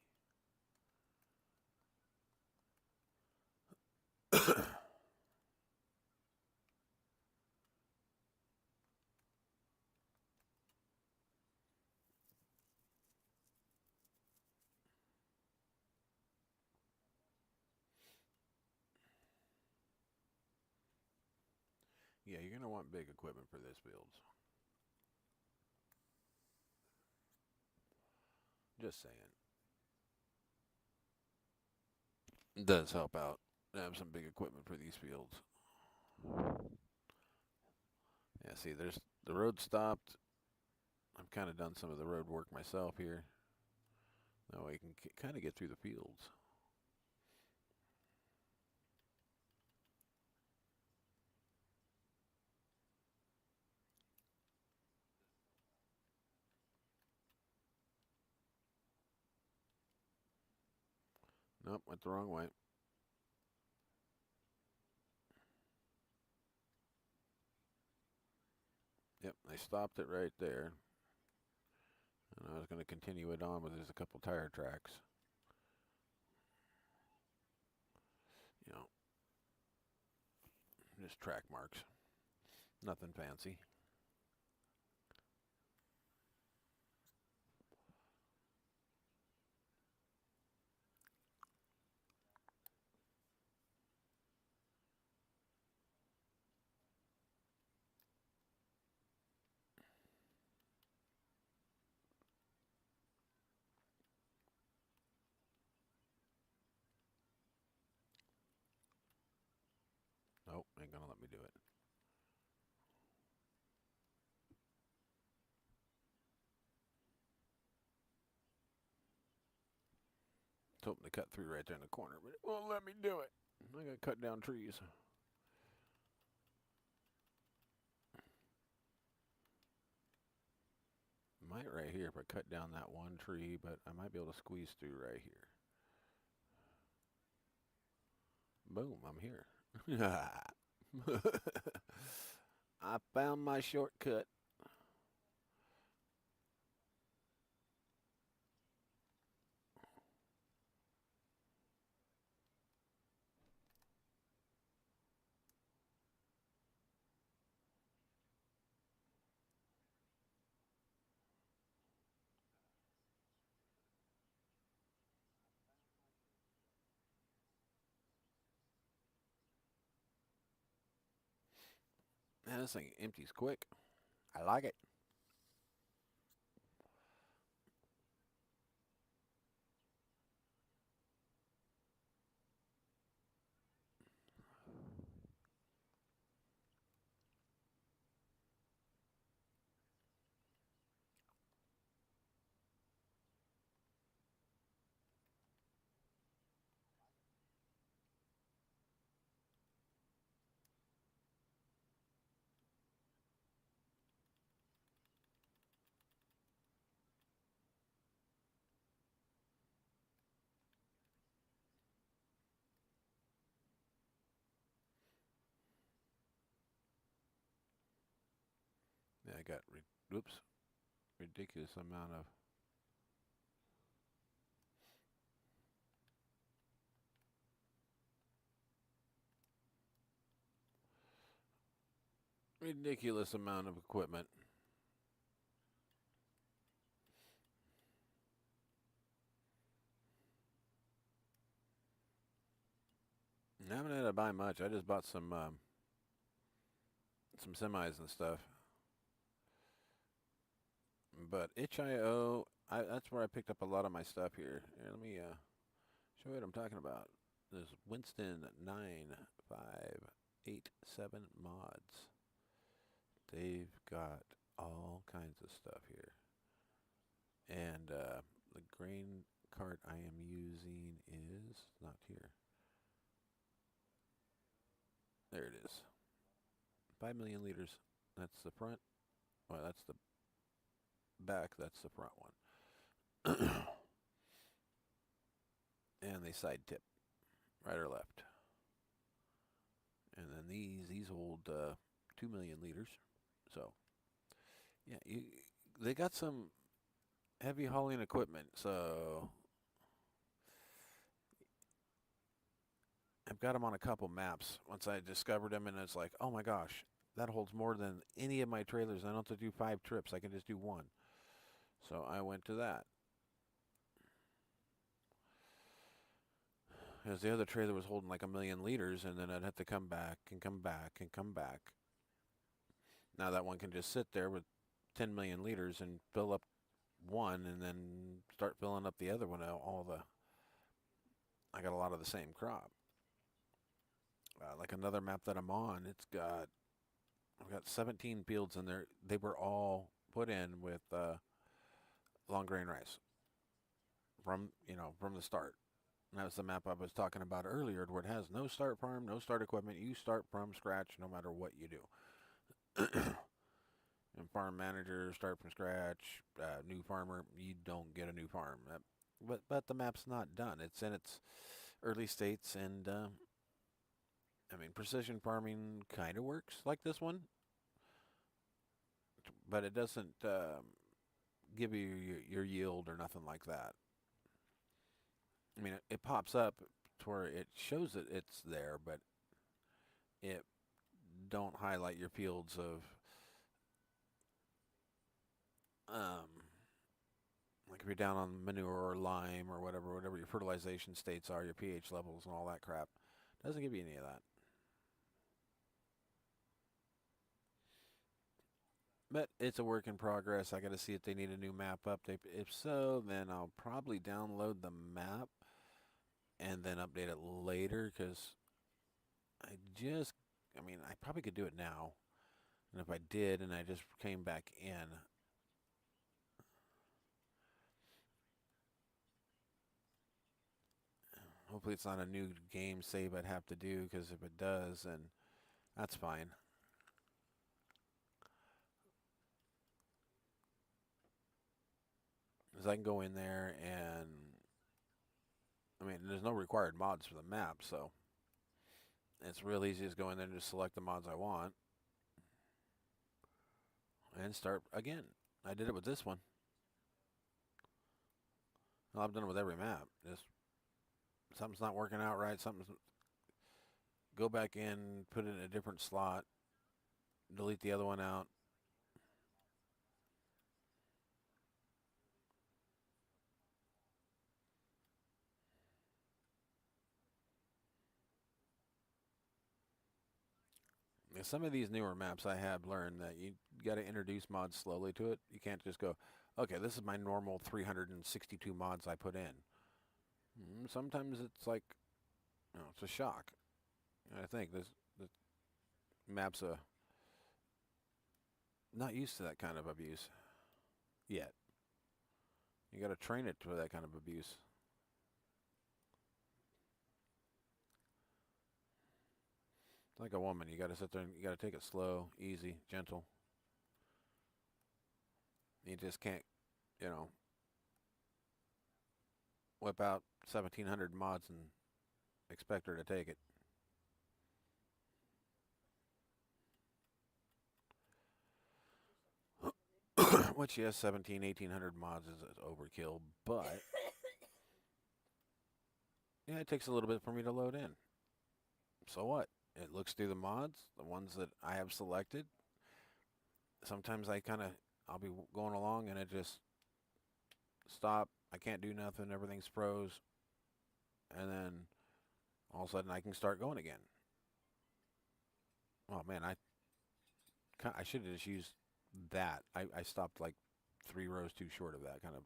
Yeah, you're going to want big equipment for this build. Just saying. It does help out to have some big equipment for these fields. Yeah, see, there's the road stopped. I've kind of done some of the road work myself here. That way you can kind of get through the fields. Nope, went the wrong way. Yep, they stopped it right there. And I was going to continue it on, but there's a couple tire tracks. You know, just track marks. Nothing fancy. Nope, ain't going to let me do it. It's hoping to cut through right there in the corner, but it won't let me do it. I got to cut down trees. Might right here if I cut down that one tree, but I might be able to squeeze through right here. Boom, I'm here. I found my shortcut. Man, this thing empties quick. I like it. Yeah, I got, oops, ridiculous amount of equipment. I haven't had to buy much. I just bought some semis and stuff. But itch.io, that's where I picked up a lot of my stuff here. Here, let me show you what I'm talking about. This Winston 9587 mods. They've got all kinds of stuff here. And the grain cart I am using is not here. There it is. 5 million liters. That's the front. Well, that's the back. That's the front one. And they side tip, right or left. And then these hold 2 million liters. So, yeah, they got some heavy hauling equipment. So I've got them on a couple maps. Once I discovered them, and it's like, oh my gosh, that holds more than any of my trailers. I don't have to do 5 trips. I can just do 1. So I went to that. Because the other trailer was holding like 1 million liters, and then I'd have to come back and come back and come back. Now that one can just sit there with 10 million liters and fill up one, and then start filling up the other one. I got a lot of the same crop. Like another map that I'm on, I've got 17 fields in there. They were all put in with long grain rice from the start. And that was the map I was talking about earlier, where it has no start farm, no start equipment. You start from scratch no matter what you do. And farm manager, start from scratch. New farmer, you don't get a new farm. But the map's not done. It's in its early states, and I mean, precision farming kind of works like this one, but it doesn't give you your yield or nothing like that. I mean, it pops up to where it shows that it's there, but it don't highlight your fields of like if you're down on manure or lime or whatever your fertilization states are, your pH levels and all that crap. It doesn't give you any of that. But it's a work in progress. I got to see if they need a new map update. If so, then I'll probably download the map and then update it later, because I mean, I probably could do it now. And if I did and I just came back in, hopefully it's not a new game save I'd have to do, because if it does, then that's fine. Because I can go in there and, I mean, there's no required mods for the map, so it's real easy to go in there and just select the mods I want and start again. I did it with this one. Well, I've done it with every map. Just something's not working out right. Go back in, put it in a different slot, delete the other one out. Some of these newer maps I have learned that you got to introduce mods slowly to it. You can't just go, okay, this is my normal 362 mods I put in. Sometimes it's like, it's a shock. I think this map's not used to that kind of abuse yet. You got to train it for that kind of abuse. It's like a woman. You got to sit there and you got to take it slow, easy, gentle. You just can't, you know, whip out 1,700 mods and expect her to take it. Which, yes, 1,800 mods is overkill, but yeah, it takes a little bit for me to load in. So what? It looks through the mods, the ones that I have selected. Sometimes I'll be going along and it just stop. I can't do nothing. Everything's froze. And then all of a sudden I can start going again. Oh man, I should have just used that. I stopped like 3 rows too short of that kind of.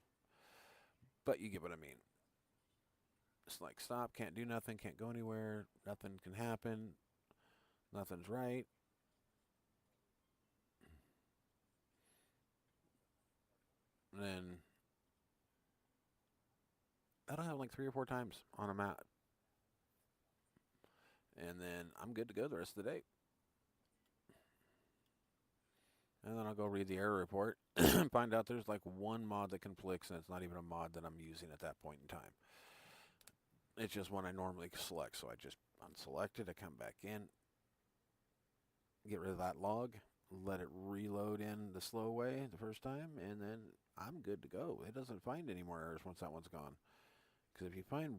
But you get what I mean. It's like stop, can't do nothing, can't go anywhere, nothing can happen, nothing's right. And then that'll happen like 3 or 4 times on a map. And then I'm good to go the rest of the day. And then I'll go read the error report and find out there's like one mod that conflicts and it's not even a mod that I'm using at that point in time. It's just one I normally select, so I just unselect it, I come back in, get rid of that log, let it reload in the slow way the first time, and then I'm good to go. It doesn't find any more errors once that one's gone. Because if you find,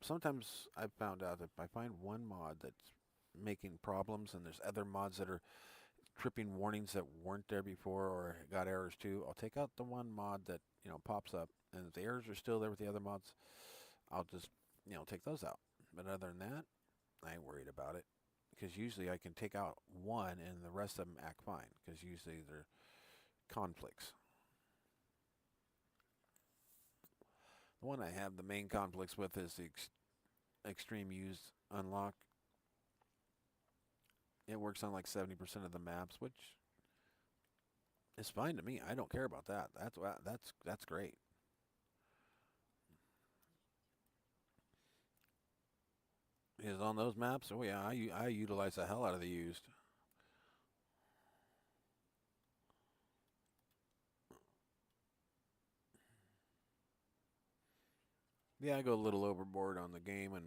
sometimes I've found out that if I find one mod that's making problems and there's other mods that are tripping warnings that weren't there before or got errors too, I'll take out the one mod that, pops up, and if the errors are still there with the other mods, I'll just, take those out. But other than that, I ain't worried about it. Because usually I can take out one and the rest of them act fine. Because usually they're conflicts. The one I have the main conflicts with is the extreme use unlock. It works on like 70% of the maps, which is fine to me. I don't care about that. That's great. Is on those maps? Oh yeah, I utilize the hell out of the used. Yeah, I go a little overboard on the game and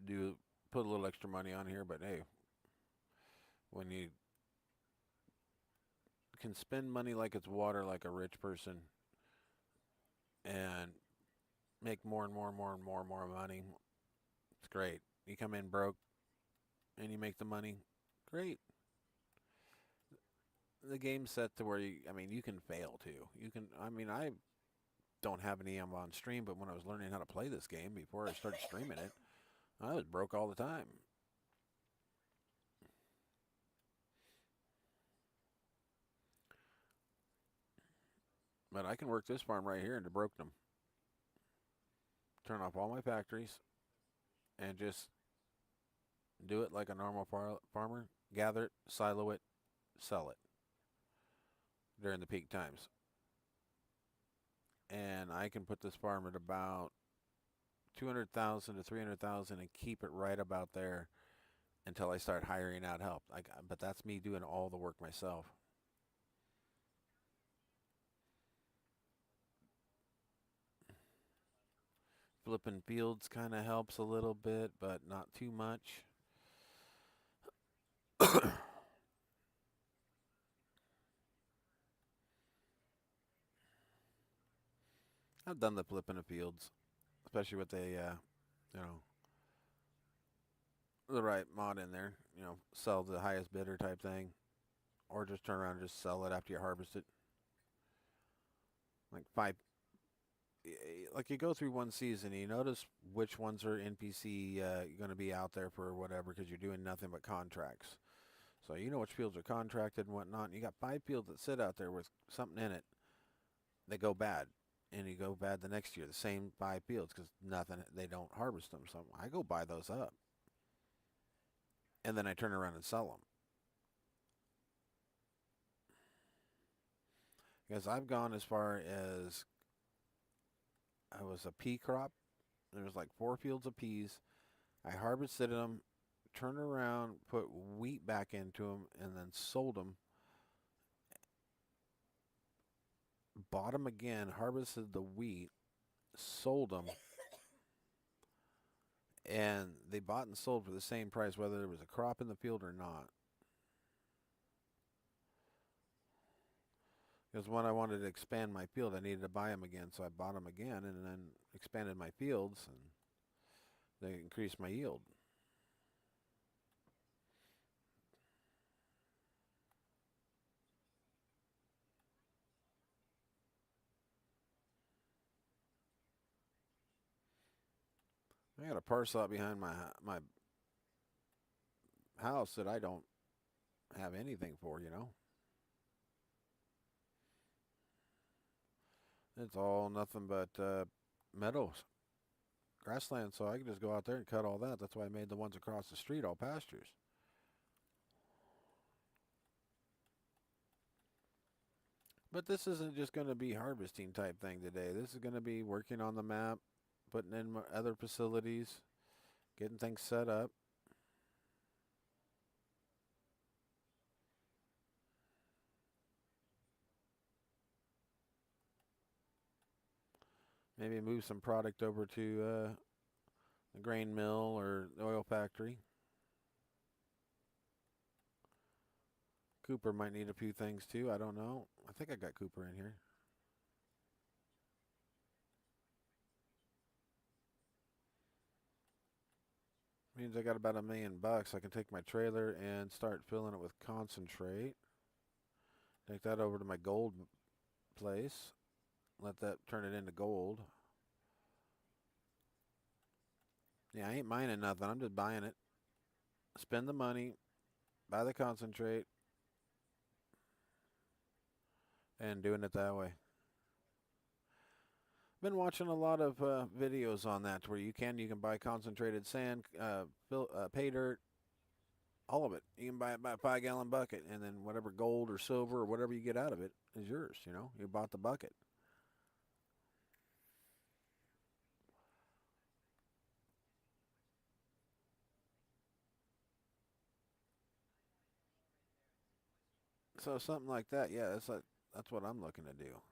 do put a little extra money on here, but hey, when you can spend money like it's water like a rich person and make more and more and more and more and more money, it's great. You come in broke and you make the money, great. The game's set to where you can fail too. I don't have any on stream, but when I was learning how to play this game before I started streaming it, I was broke all the time. But I can work this farm right here into brokedom. Turn off all my factories and just do it like a normal farmer. Gather it, silo it, sell it during the peak times. And I can put this farm at about 200,000 to 300,000 and keep it right about there until I start hiring out help. But that's me doing all the work myself. Flipping fields kind of helps a little bit, but not too much. I've done the flipping of fields, especially with the right mod in there. Sell the highest bidder type thing, or just turn around and just sell it after you harvest it. Like you go through one season, and you notice which ones are NPC going to be out there for whatever because you're doing nothing but contracts. So you know which fields are contracted and whatnot. And you got 5 fields that sit out there with something in it. They go bad, and you go bad the next year. The same 5 fields because nothing. They don't harvest them. So I go buy those up, and then I turn around and sell them. Because I've gone as far as I was a pea crop. There was like 4 fields of peas. I harvested them, turned around, put wheat back into them, and then sold them. Bought them again, harvested the wheat, sold them, and they bought and sold for the same price, whether there was a crop in the field or not. Because when I wanted to expand my field, I needed to buy them again, so I bought them again and then expanded my fields, and they increased my yield. I got a parcel out behind my house that I don't have anything for, you know. It's all nothing but meadows, grassland, so I can just go out there and cut all that. That's why I made the ones across the street all pastures. But this isn't just going to be harvesting type thing today. This is going to be working on the map, putting in other facilities, getting things set up. Maybe move some product over to the grain mill or the oil factory. Cooper might need a few things too. I don't know. I think I got Cooper in here. Means I got about $1,000,000. I can take my trailer and start filling it with concentrate. Take that over to my gold place. Let that turn it into gold. Yeah, I ain't mining nothing. I'm just buying it. Spend the money, buy the concentrate, and doing it that way. Been watching a lot of videos on that where you can buy concentrated sand, pay dirt, all of it. You can buy it by a 5-gallon bucket, and then whatever gold or silver or whatever you get out of it is yours. You know, you bought the bucket. So something like that, yeah, that's what I'm looking to do.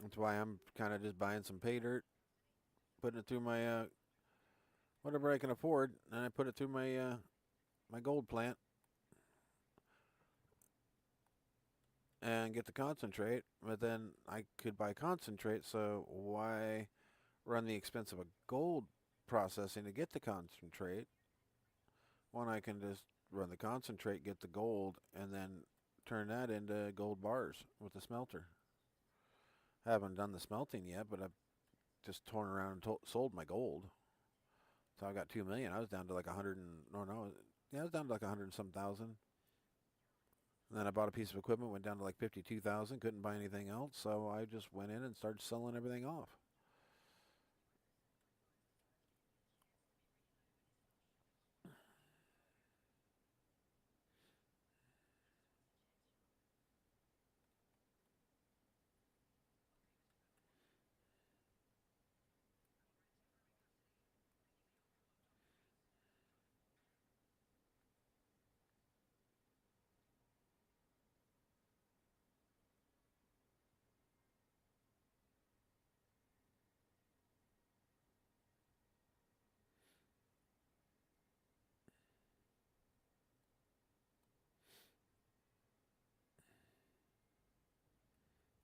That's why I'm kind of just buying some pay dirt, putting it through my whatever I can afford, and I put it through my gold plant and get the concentrate. But then I could buy concentrate, so why run the expense of a gold processing to get the concentrate when I can just run the concentrate, get the gold, and then turn that into gold bars with the smelter. I haven't done the smelting yet, but I've just torn around and sold my gold. So I got 2 million. I was down to like 100 and no, yeah, I was down to like 100 and some thousand. And then I bought a piece of equipment, went down to like 52,000. Couldn't buy anything else, so I just went in and started selling everything off.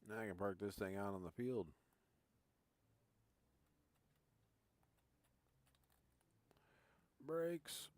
Now I can park this thing out on the field. Brakes.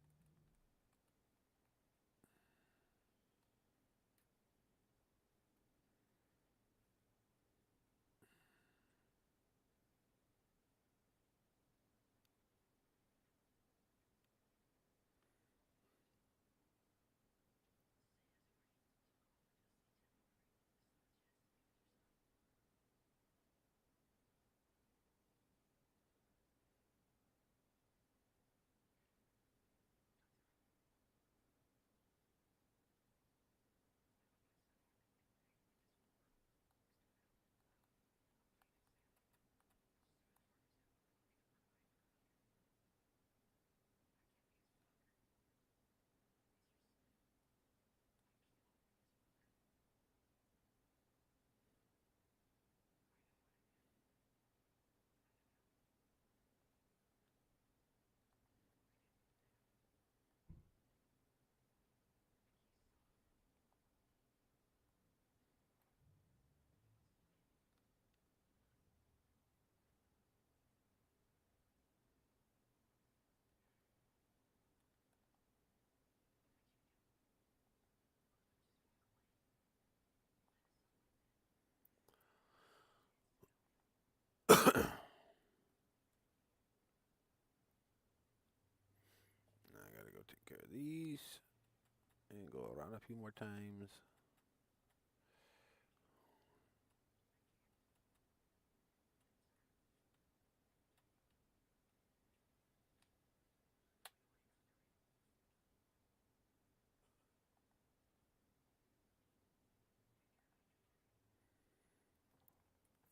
gotta go take care of these and go around a few more times.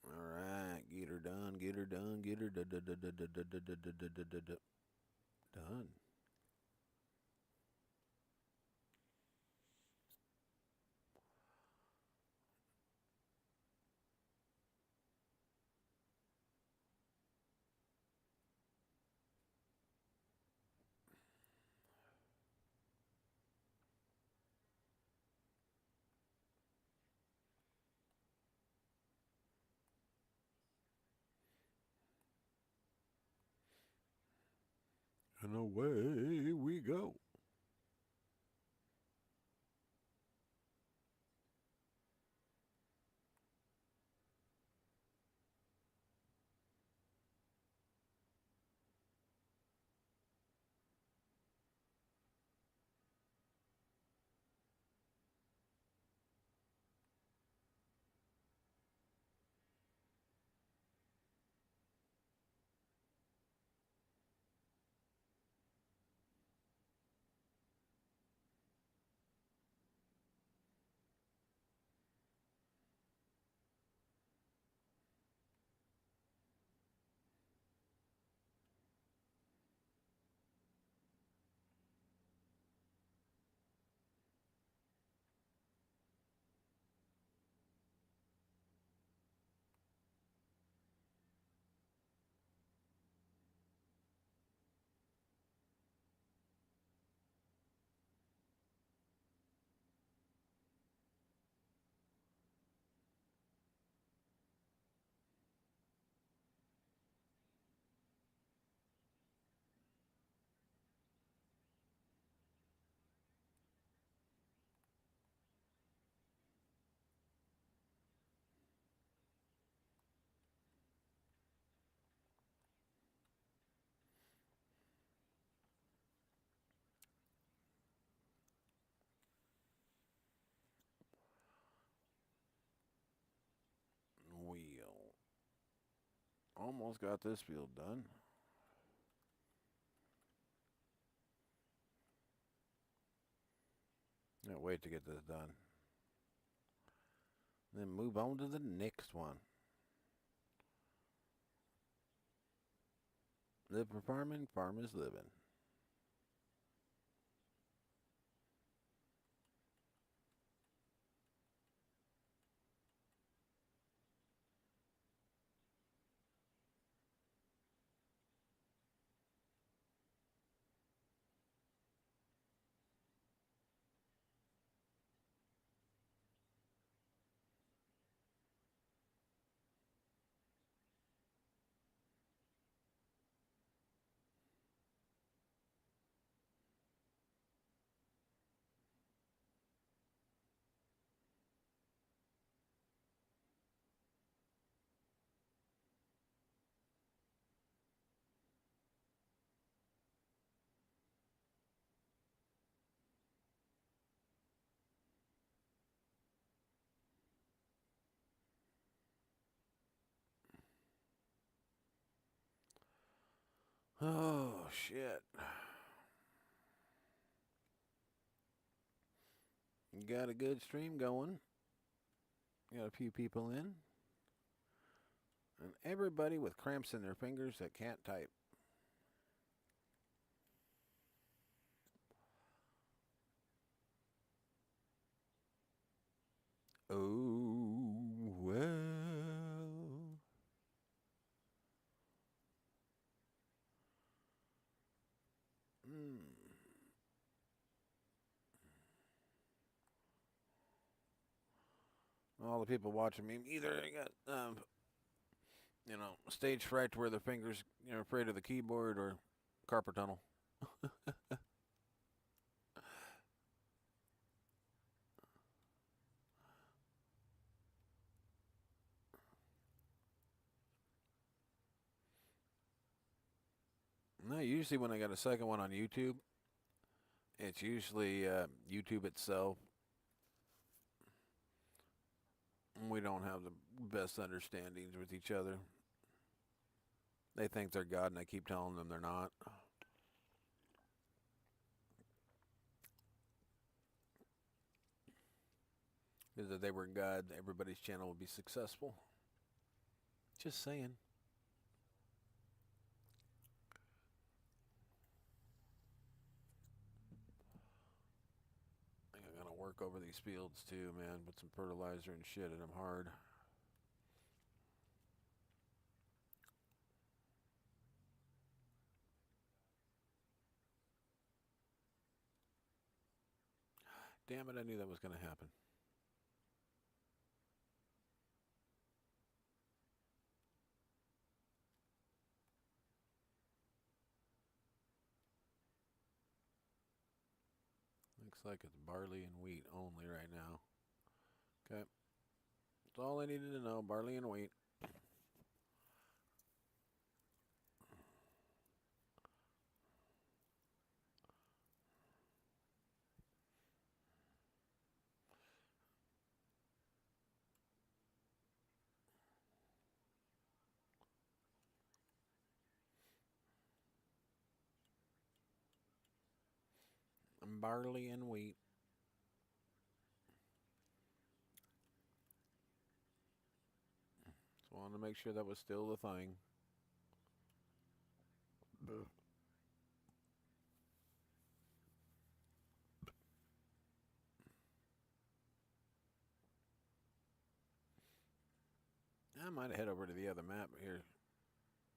Alright, get her done, get her done, get her done. And away we go. Wheel. Almost got this field done. Can't wait to get this done. Then move on to the next one. Live for farming, farm is living. Oh, shit. Got a good stream going. Got a few people in. And everybody with cramps in their fingers that can't type. Oh, well. All the people watching me either got, stage fright where their fingers, afraid of the keyboard or carpal tunnel. No, usually when I got a second one on YouTube, it's usually YouTube itself. We don't have the best understandings with each other. They think they're God, and I keep telling them they're not. Because if they were God, everybody's channel would be successful. Just saying. I think I'm gonna work over these fields too, man. Put some fertilizer and shit in them hard. Damn it, I knew that was gonna happen. Looks like it's barley and wheat only right now. Okay. That's all I needed to know, barley and wheat. Barley and wheat. Just wanted to make sure that was still the thing. I might head over to the other map here.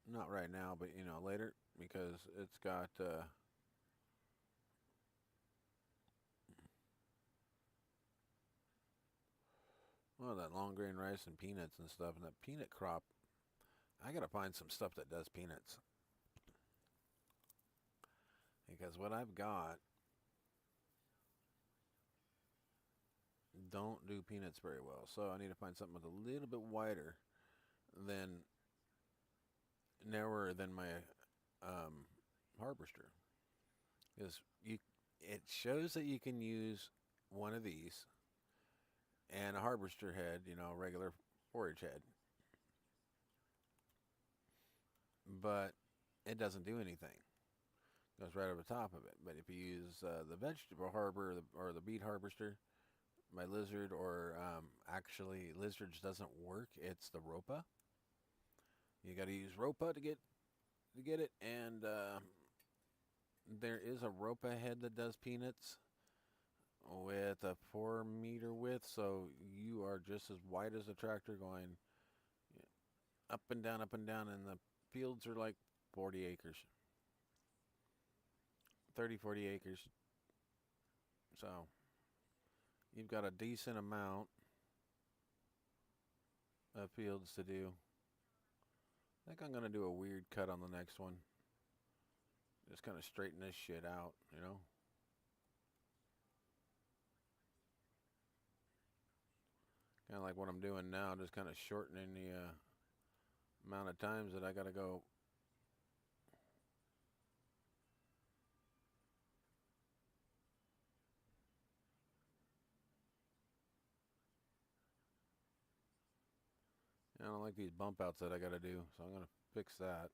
Not right now, but later, because it's got well, that long grain rice and peanuts and stuff, and that peanut crop. I gotta find some stuff that does peanuts. Because what I've got don't do peanuts very well. So I need to find something with a little bit wider than narrower than my harvester. Because it shows that you can use one of these and a harvester head, regular forage head. But it doesn't do anything. Goes right over the top of it. But if you use the vegetable harbor or the beet harvester, my lizard, or actually lizards doesn't work. It's the ropa. You got to use ropa to get it, and there is a ropa head that does peanuts with a 4 meter width, so you are just as wide as a tractor going up and down, and the fields are like 40 acres. 30, 40 acres. So you've got a decent amount of fields to do. I think I'm going to do a weird cut on the next one. Just kind of straighten this shit out, Kind of like what I'm doing now, just kind of shortening the amount of times that I got to go. I don't like these bump outs that I got to do, so I'm going to fix that.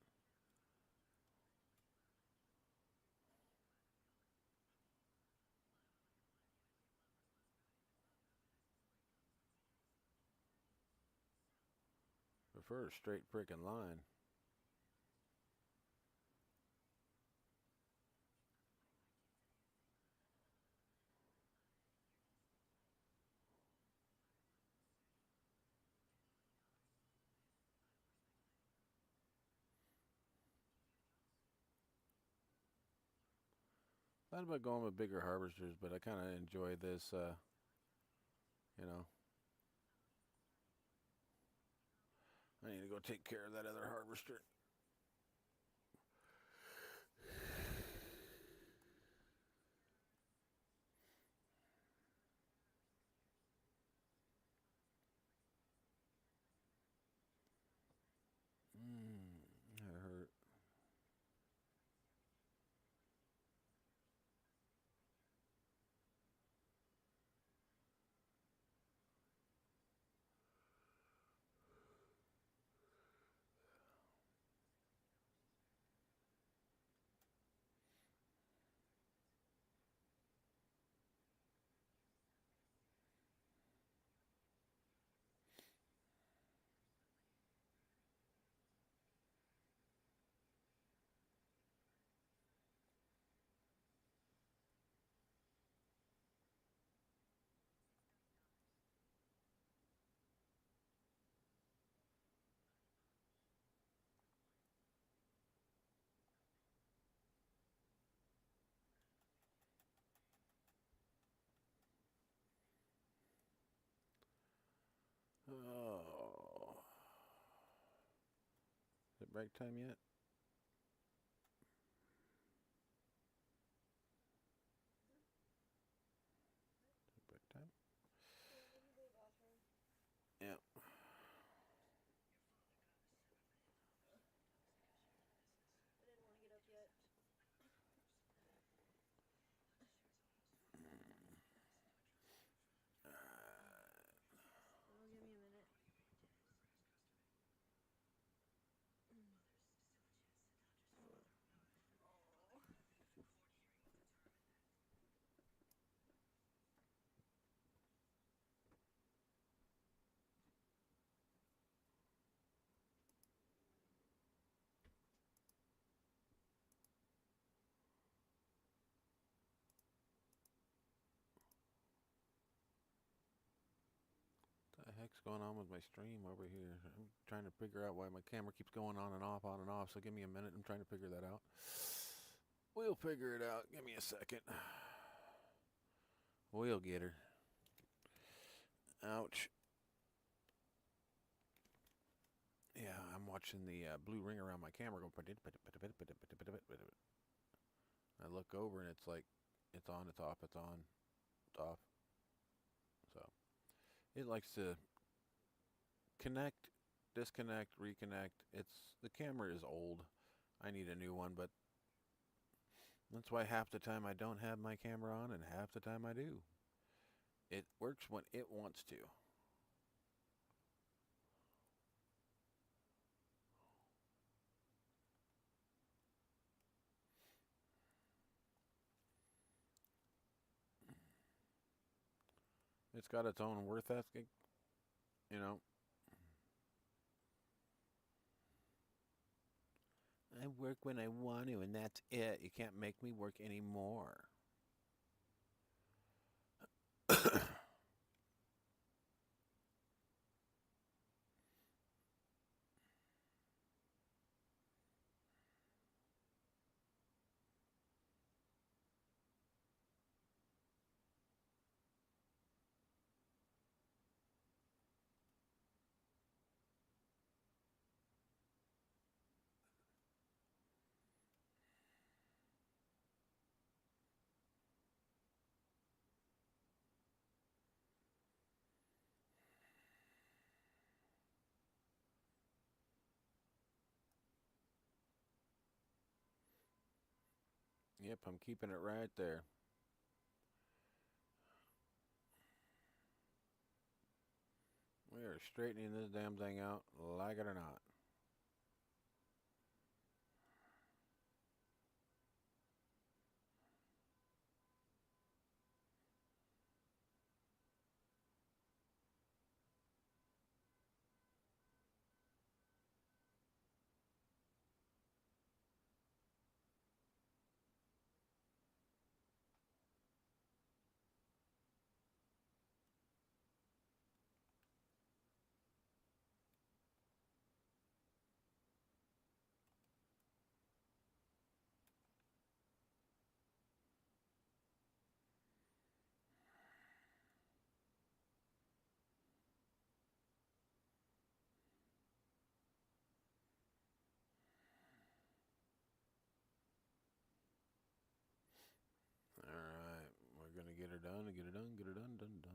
Prefer a straight freaking line. Thought about going with bigger harvesters, but I kind of enjoy this, I need to go take care of that other harvester. That hurt. Oh. Is it break time yet? Break time? Yeah. I didn't want to get up yet. Well, give me a minute. What the heck's going on with my stream over here? I'm trying to figure out why my camera keeps going on and off, on and off. So give me a minute. I'm trying to figure that out. We'll figure it out. Give me a second. We'll get her. Ouch. Yeah, I'm watching the blue ring around my camera go. I look over and it's like, it's on, it's off, it's on, it's off. So it likes to connect, disconnect, reconnect. The camera is old. I need a new one, but that's why half the time I don't have my camera on and half the time I do. It works when it wants to. It's got its own worth ethic, you know. I work when I want to, and that's it. You can't make me work anymore. Yep, I'm keeping it right there. We are straightening this damn thing out, like it or not. Alright, we're gonna get her done, get her done, get her done, done, done.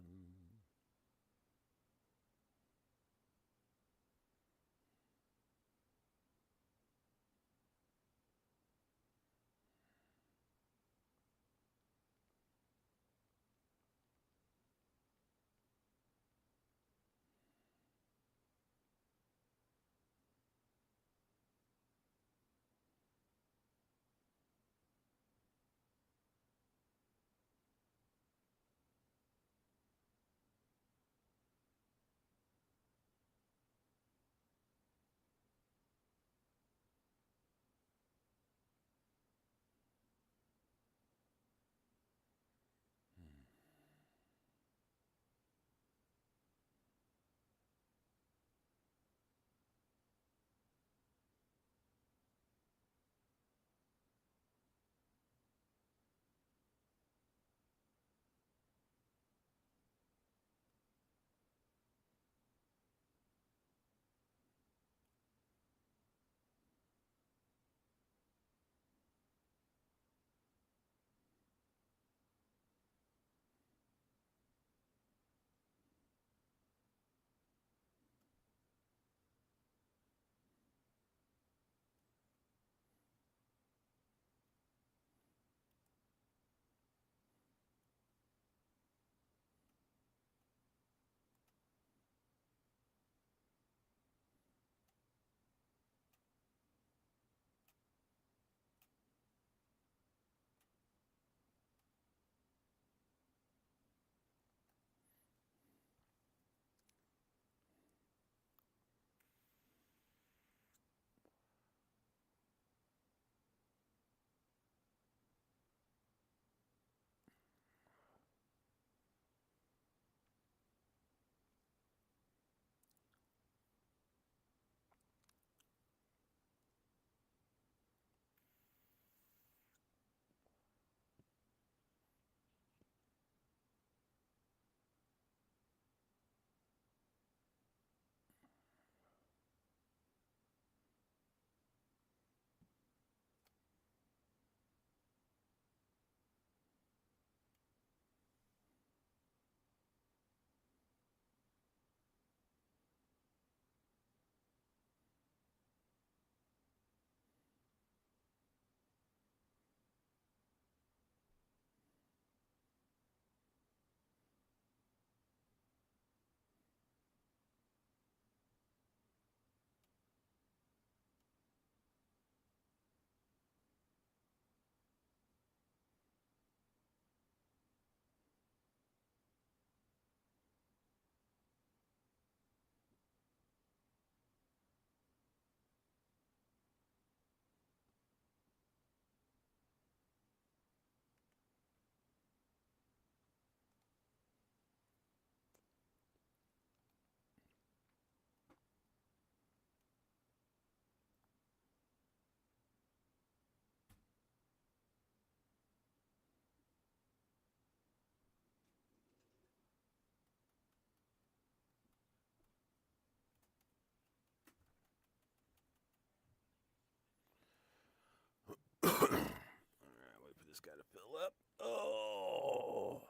got to fill up. Oh,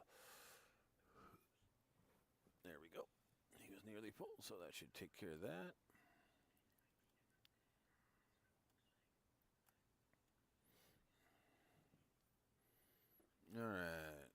there we go. He was nearly full, so that should take care of that. All right.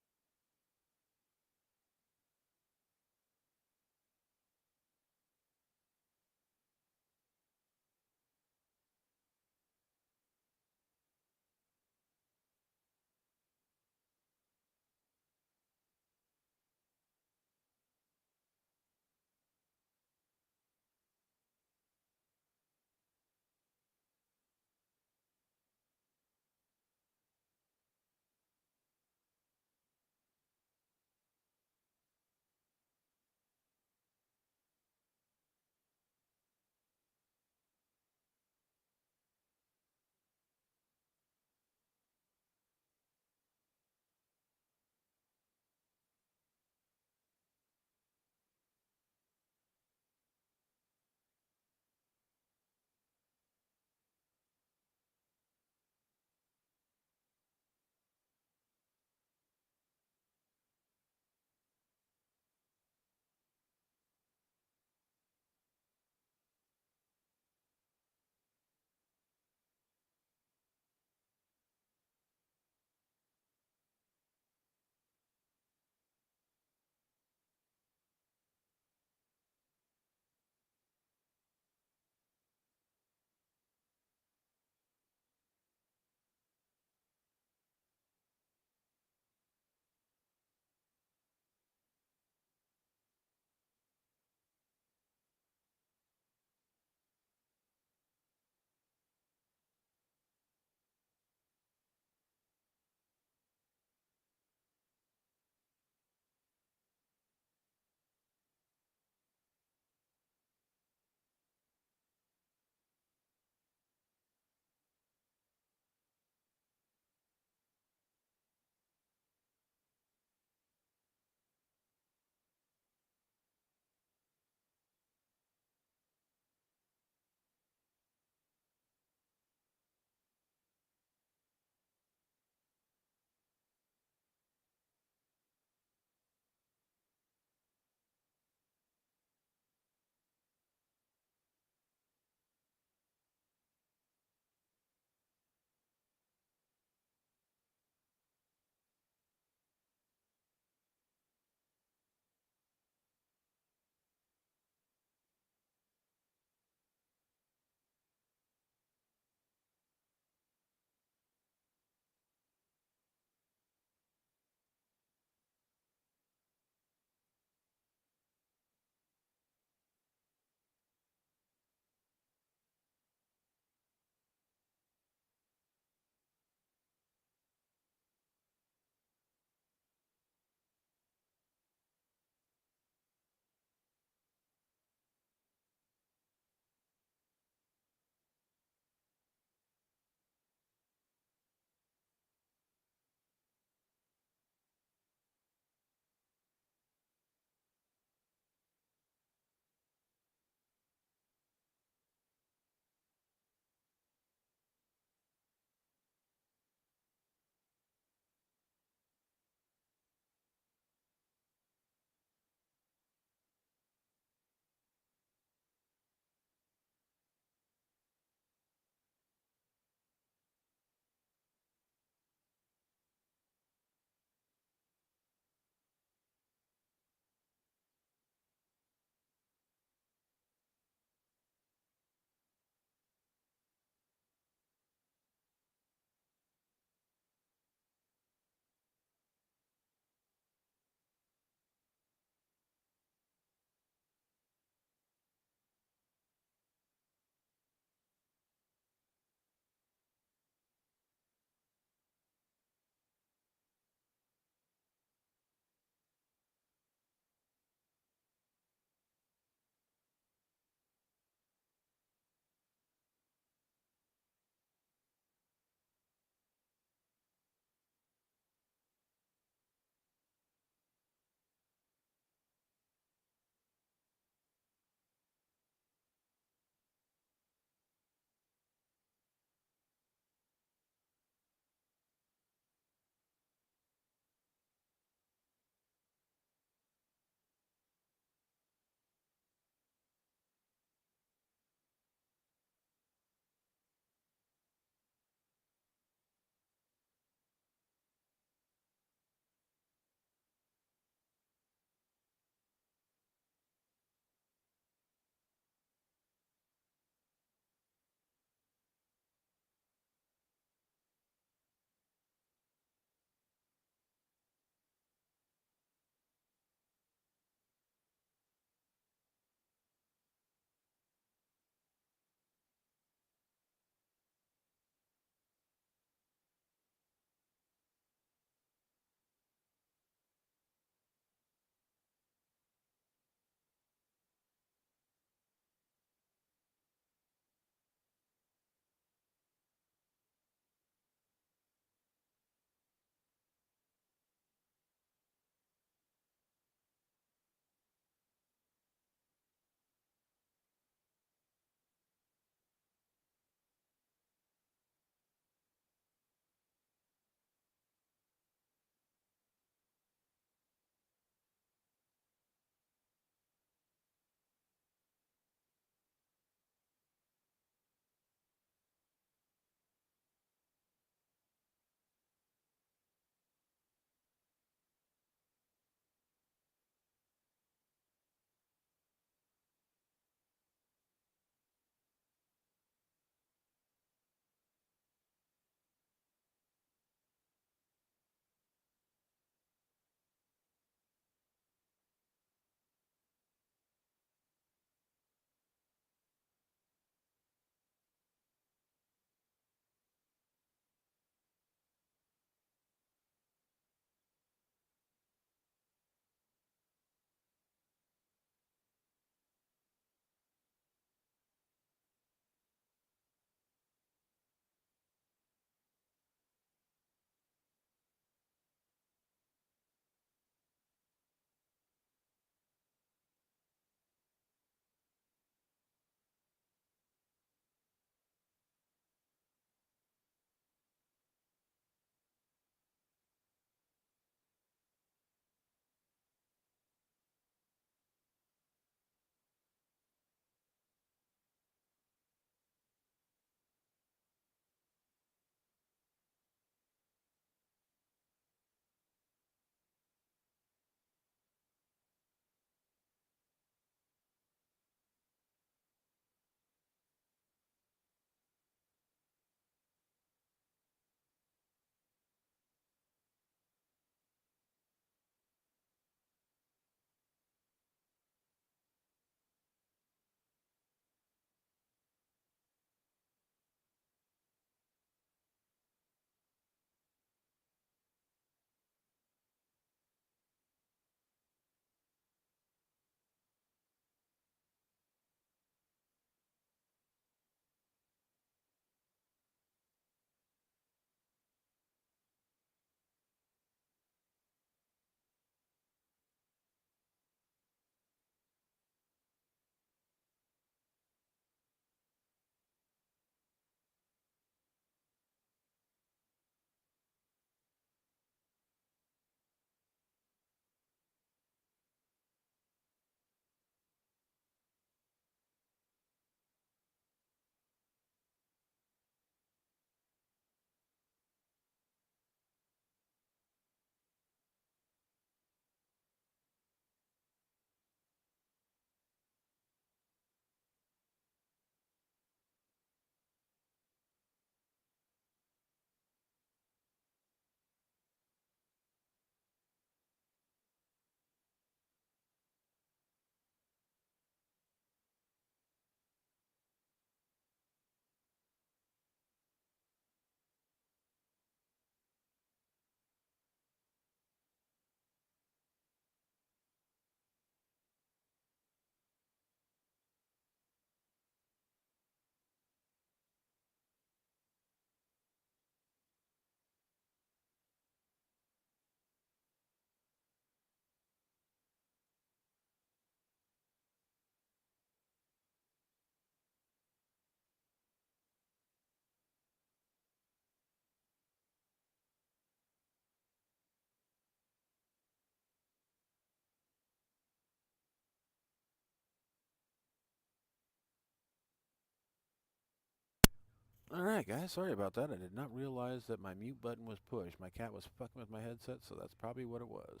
Alright, guys, sorry about that. I did not realize that my mute button was pushed. My cat was fucking with my headset, so that's probably what it was.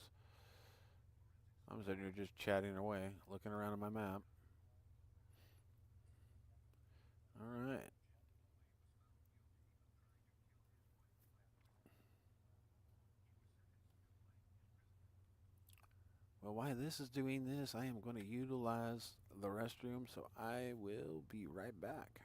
I'm sitting here just chatting away, looking around at my map. Alright. Well, while this is doing this, I am going to utilize the restroom, so I will be right back.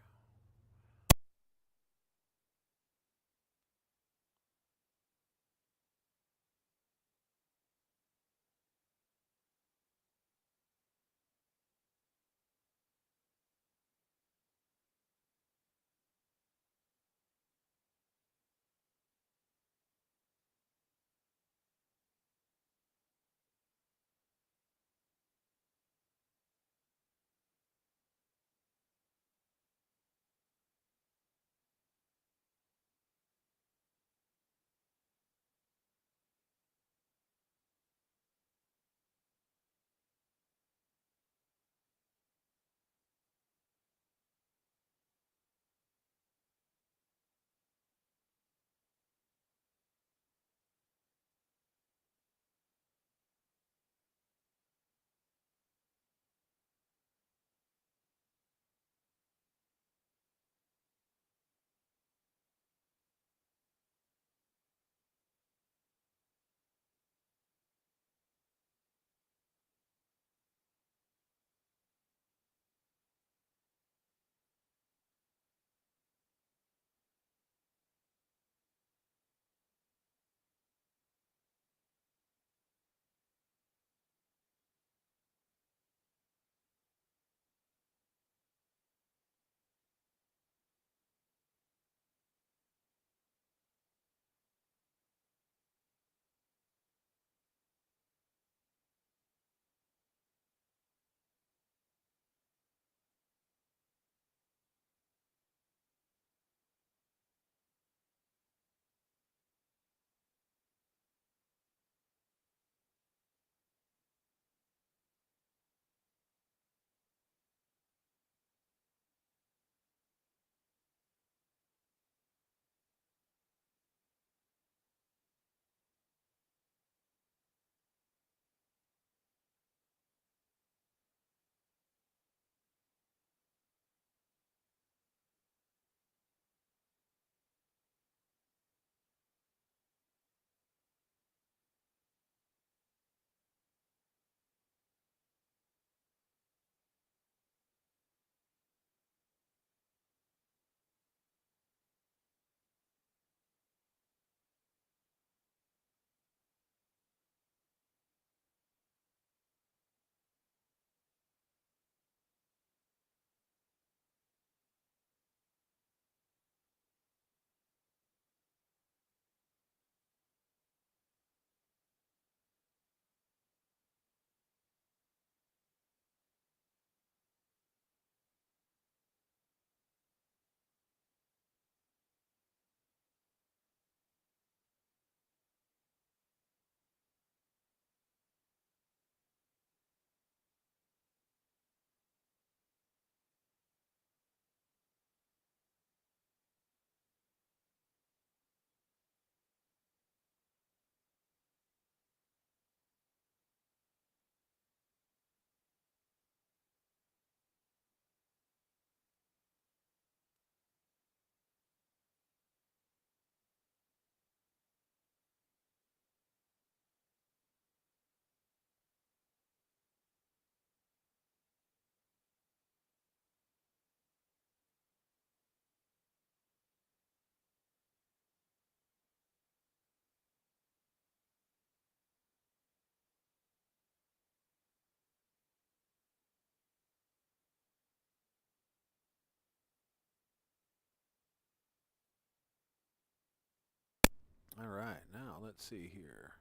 Alright, now let's see here.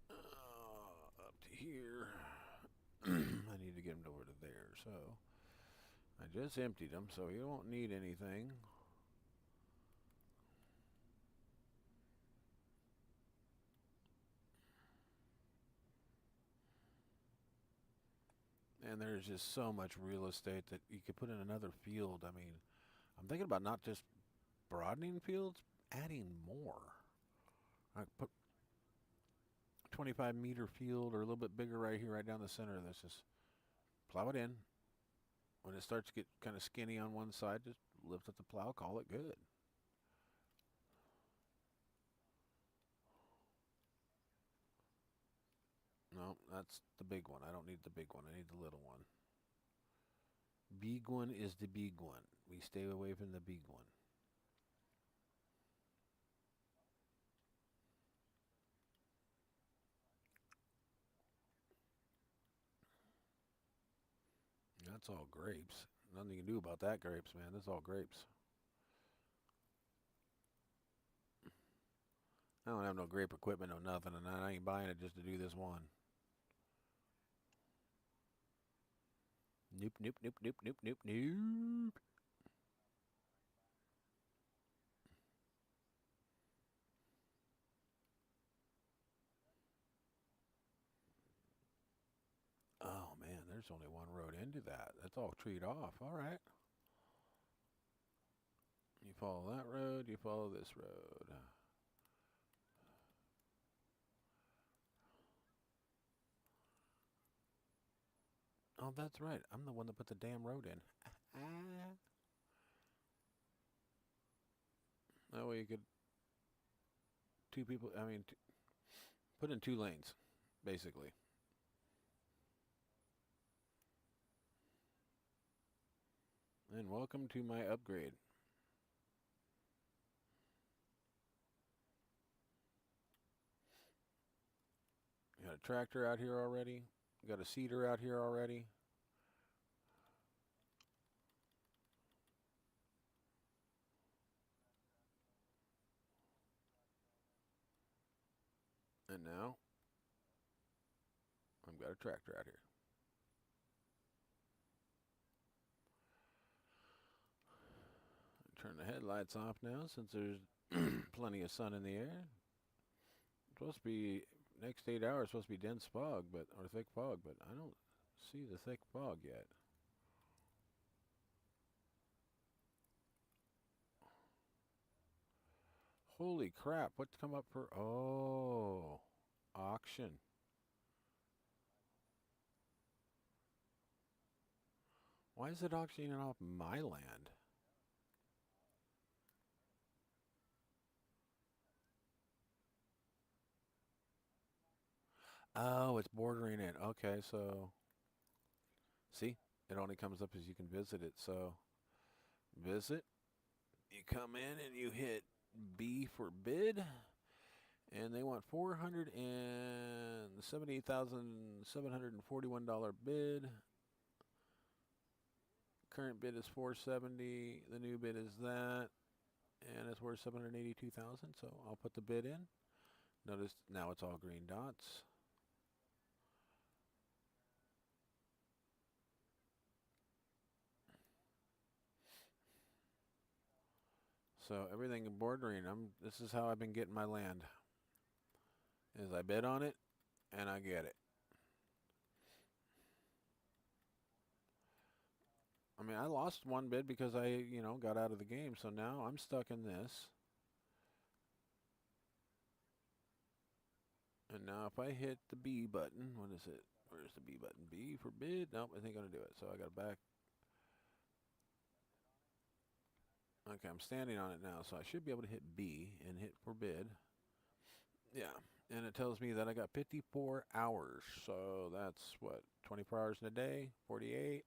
Up to here. I need to get them over to there, so I just emptied them, so you won't need anything. And there's just so much real estate that you could put in another field. I mean, I'm thinking about not just broadening fields, adding more. I put 25-meter field or a little bit bigger right here, right down the center of this. Just plow it in. When it starts to get kind of skinny on one side, just lift up the plow, call it good. No, that's the big one. I don't need the big one. I need the little one. Big one is the big one. We stay away from the big one. That's all grapes. Nothing you can do about that grapes, man. That's all grapes. I don't have no grape equipment or nothing, and I ain't buying it just to do this one. Nope, nope, nope, nope, nope, nope, nope. Oh man, there's only one road into that. That's all treed off. All right. You follow that road, you follow this road. Oh, that's right. I'm the one that put the damn road in. That way you could two people. I mean, put in 2 lanes, basically. And welcome to my upgrade. Got a tractor out here already. Got a seeder out here already. And now I've got a tractor out here. Turn the headlights off now since there's plenty of sun in the air. It's supposed to be next 8 hours supposed to be dense fog, but or thick fog, but I don't see the thick fog yet. Holy crap, what's come up for auction. Why is it auctioning off my land? Oh, it's bordering it. Okay, so see, it only comes up as you can visit it. So visit, you come in and you hit B for bid, and they want $478,741 bid. Current bid is 470. The new bid is that, and it's worth 782,000. So I'll put the bid in. Notice now it's all green dots. So everything bordering, this is how I've been getting my land. Is I bid on it and I get it. I mean, I lost one bid because I, got out of the game. So now I'm stuck in this. And now if I hit the B button, what is it? Where's the B button? B for bid? Nope, I think I'm going to do it. So I got to back. Okay, I'm standing on it now. So I should be able to hit B and hit for bid. Yeah. And it tells me that I got 54 hours. So that's what, 24 hours in a day? 48?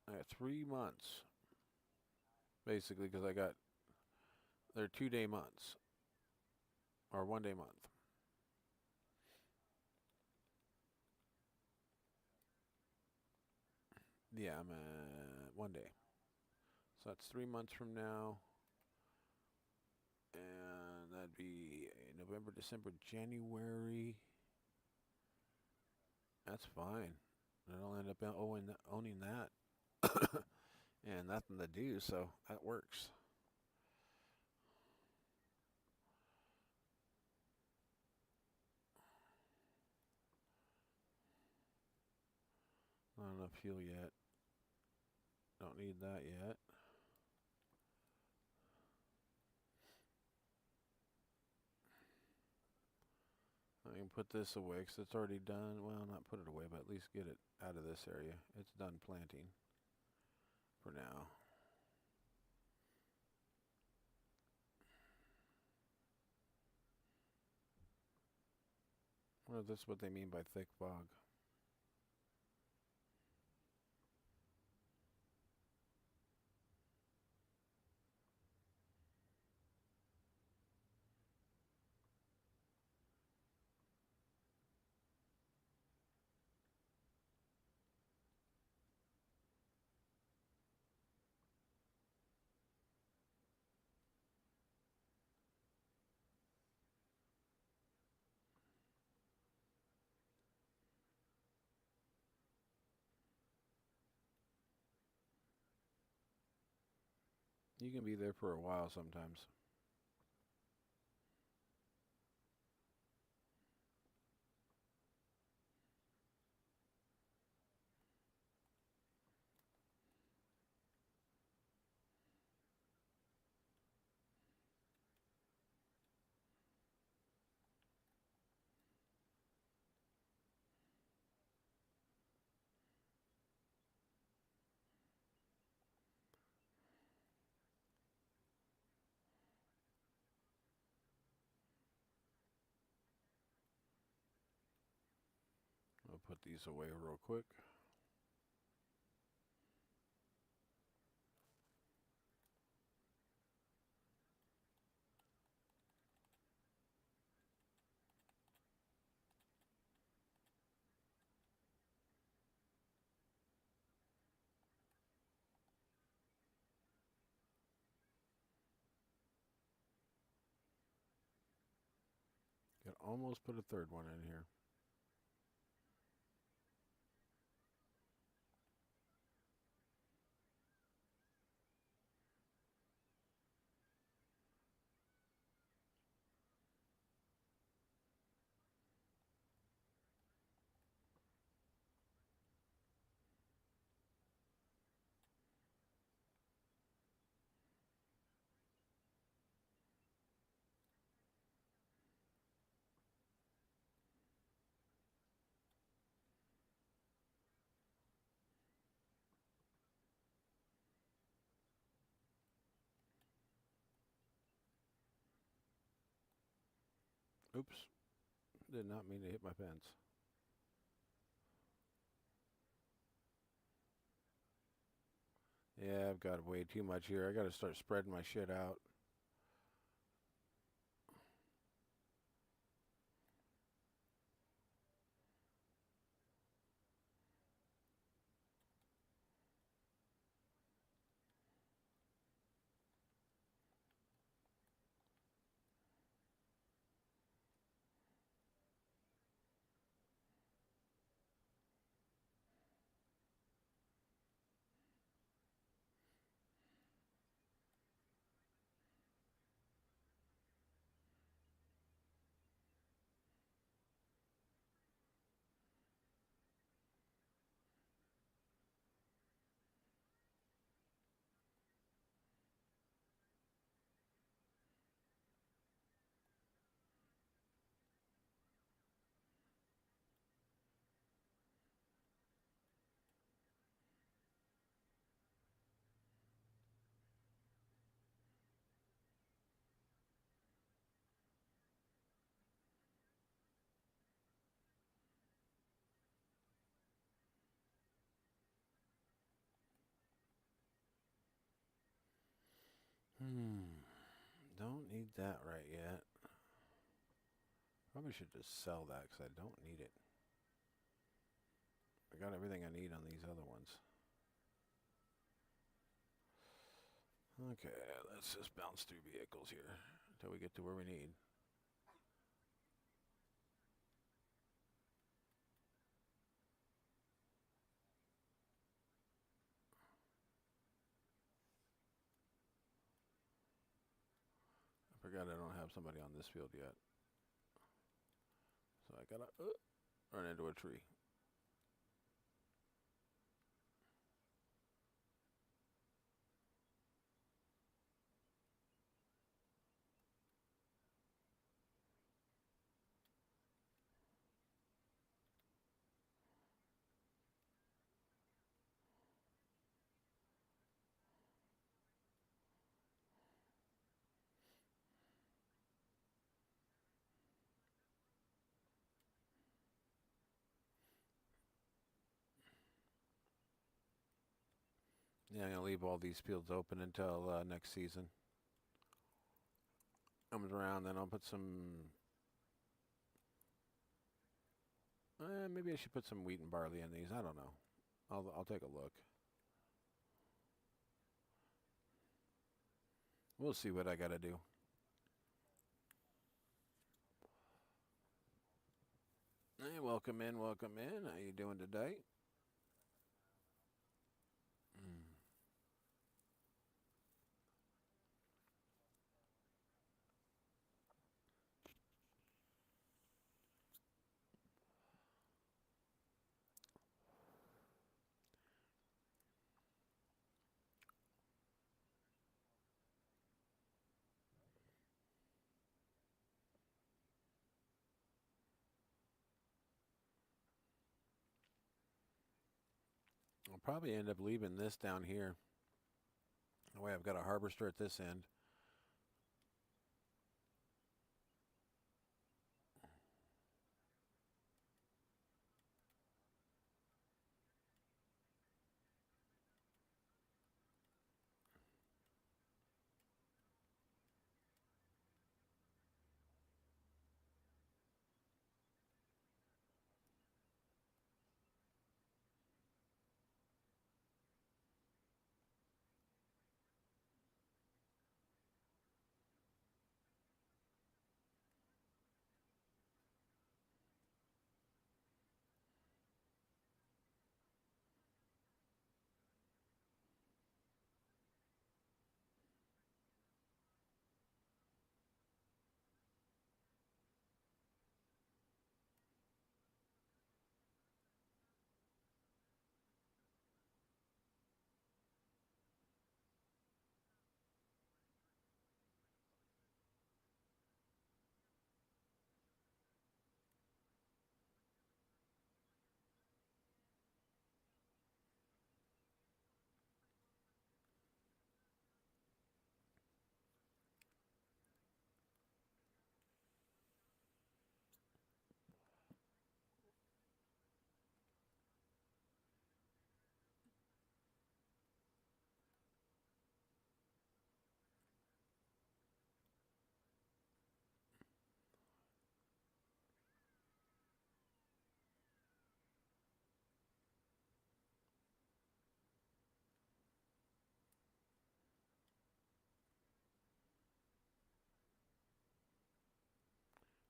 I got 3 months. Basically, because they're 2-day months. Or 1-day month. Yeah, I'm at 1 day. So that's 3 months from now. And that'd be November, December, January. That's fine. And I'll end up owning that. And nothing to do, so that works. Not enough fuel yet. Don't need that yet. I can put this away because it's already done. Well, not put it away, but at least get it out of this area. It's done planting for now. Well, that's what they mean by thick fog. You can be there for a while sometimes. I'll put these away real quick. Could almost put a third one in here. Oops. Did not mean to hit my pens. Yeah, I've got way too much here. I got to start spreading my shit out. Don't need that right yet. Probably should just sell that because I don't need it. I got everything I need on these other ones. Okay, let's just bounce through vehicles here until we get to where we need. I forgot I don't have somebody on this field yet. So I gotta run into a tree. Yeah, I'm gonna leave all these fields open until next season comes around. Then I'll put some. Maybe I should put some wheat and barley in these. I don't know. I'll take a look. We'll see what I gotta do. Hey, welcome in, welcome in. How you doing today? Mm. I'll probably end up leaving this down here. That way I've got a harvester at this end.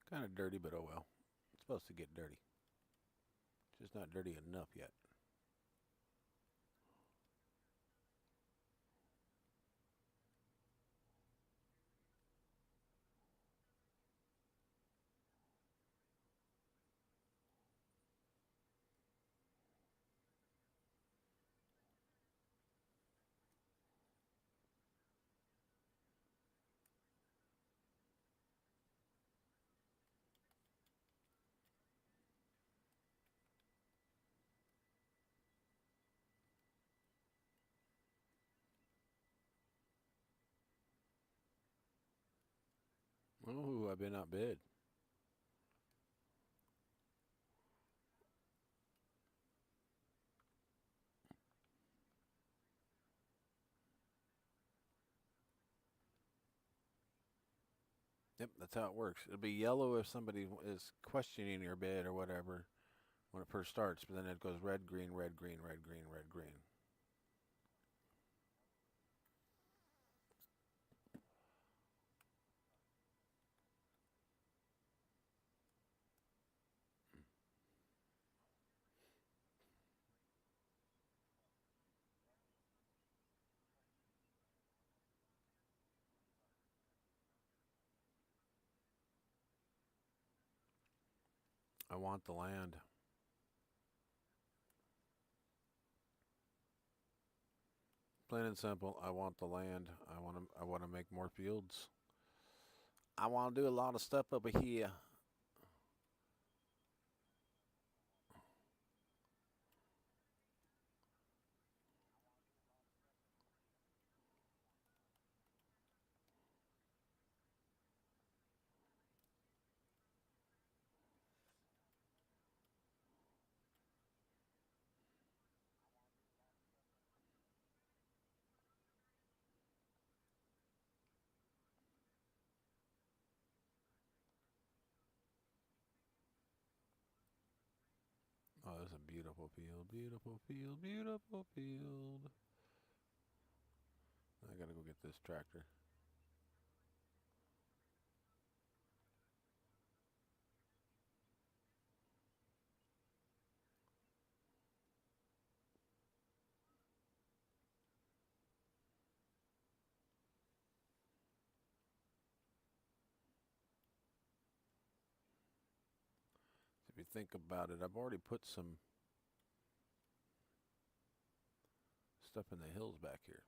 Kind of dirty, but oh well. It's supposed to get dirty. Just not dirty enough yet. Oh, I've been outbid. Yep, that's how it works. It'll be yellow if somebody is questioning your bid or whatever when it first starts, but then it goes red, green, red, green, red, green, red, green. I want the land. Plain and simple, I want the land. I want to make more fields. I want to do a lot of stuff over here. beautiful field, beautiful field, beautiful field. I gotta go get this tractor. If you think about it, I've already put some stuff in the hills back here.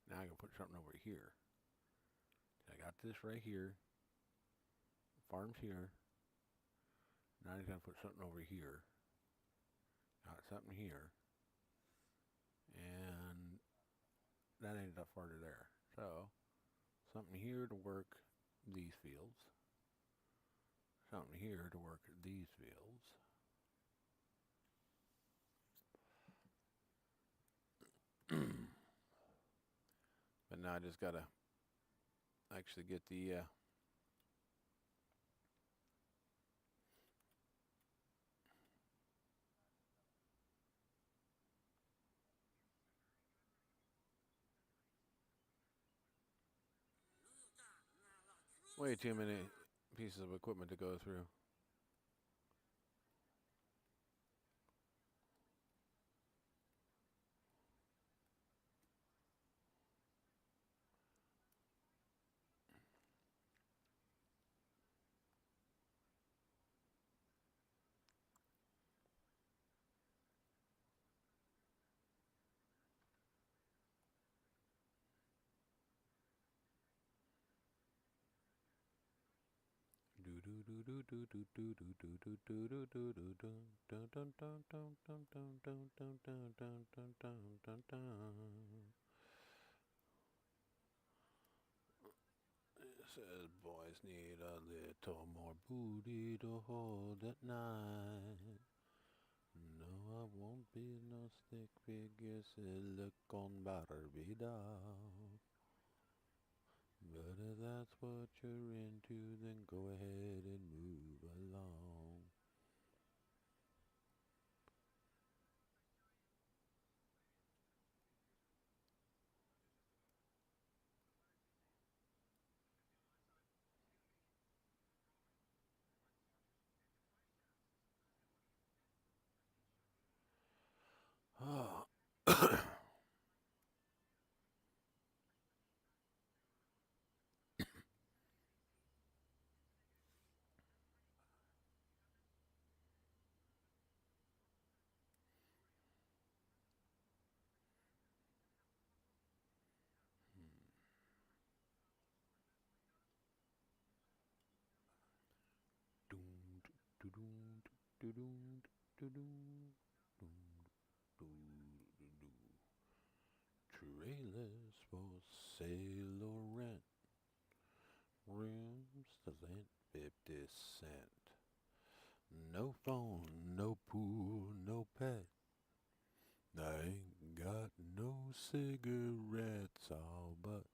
Now I can put something over here. I got this right here. Farm's here. Now I gotta put something over here. Got something here. And that ain't that far to there. So, something here to work these fields. Something here to work these fields. But now I just gotta actually get the way too many pieces of equipment to go through. It says boys need a little more booty to hold at night. No, I won't be no stick figure silicone Barbie doll. But if that's what you're into, then go ahead and move along. Oh. Trailers for sale or rent. Rooms to rent 50 cents. No phone, no pool, no pet. I ain't got no cigarettes, all but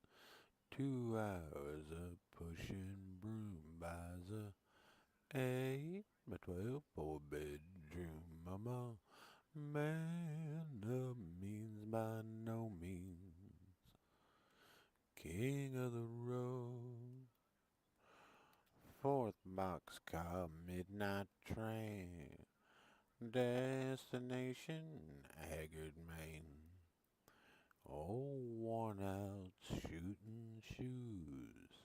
2 hours of pushing broom buys a 8 by 12 4-bedroom. Mama, man of means by no means. King of the road. Fourth boxcar, midnight train. Destination, Haggard, Maine. Oh, worn out shooting shoes.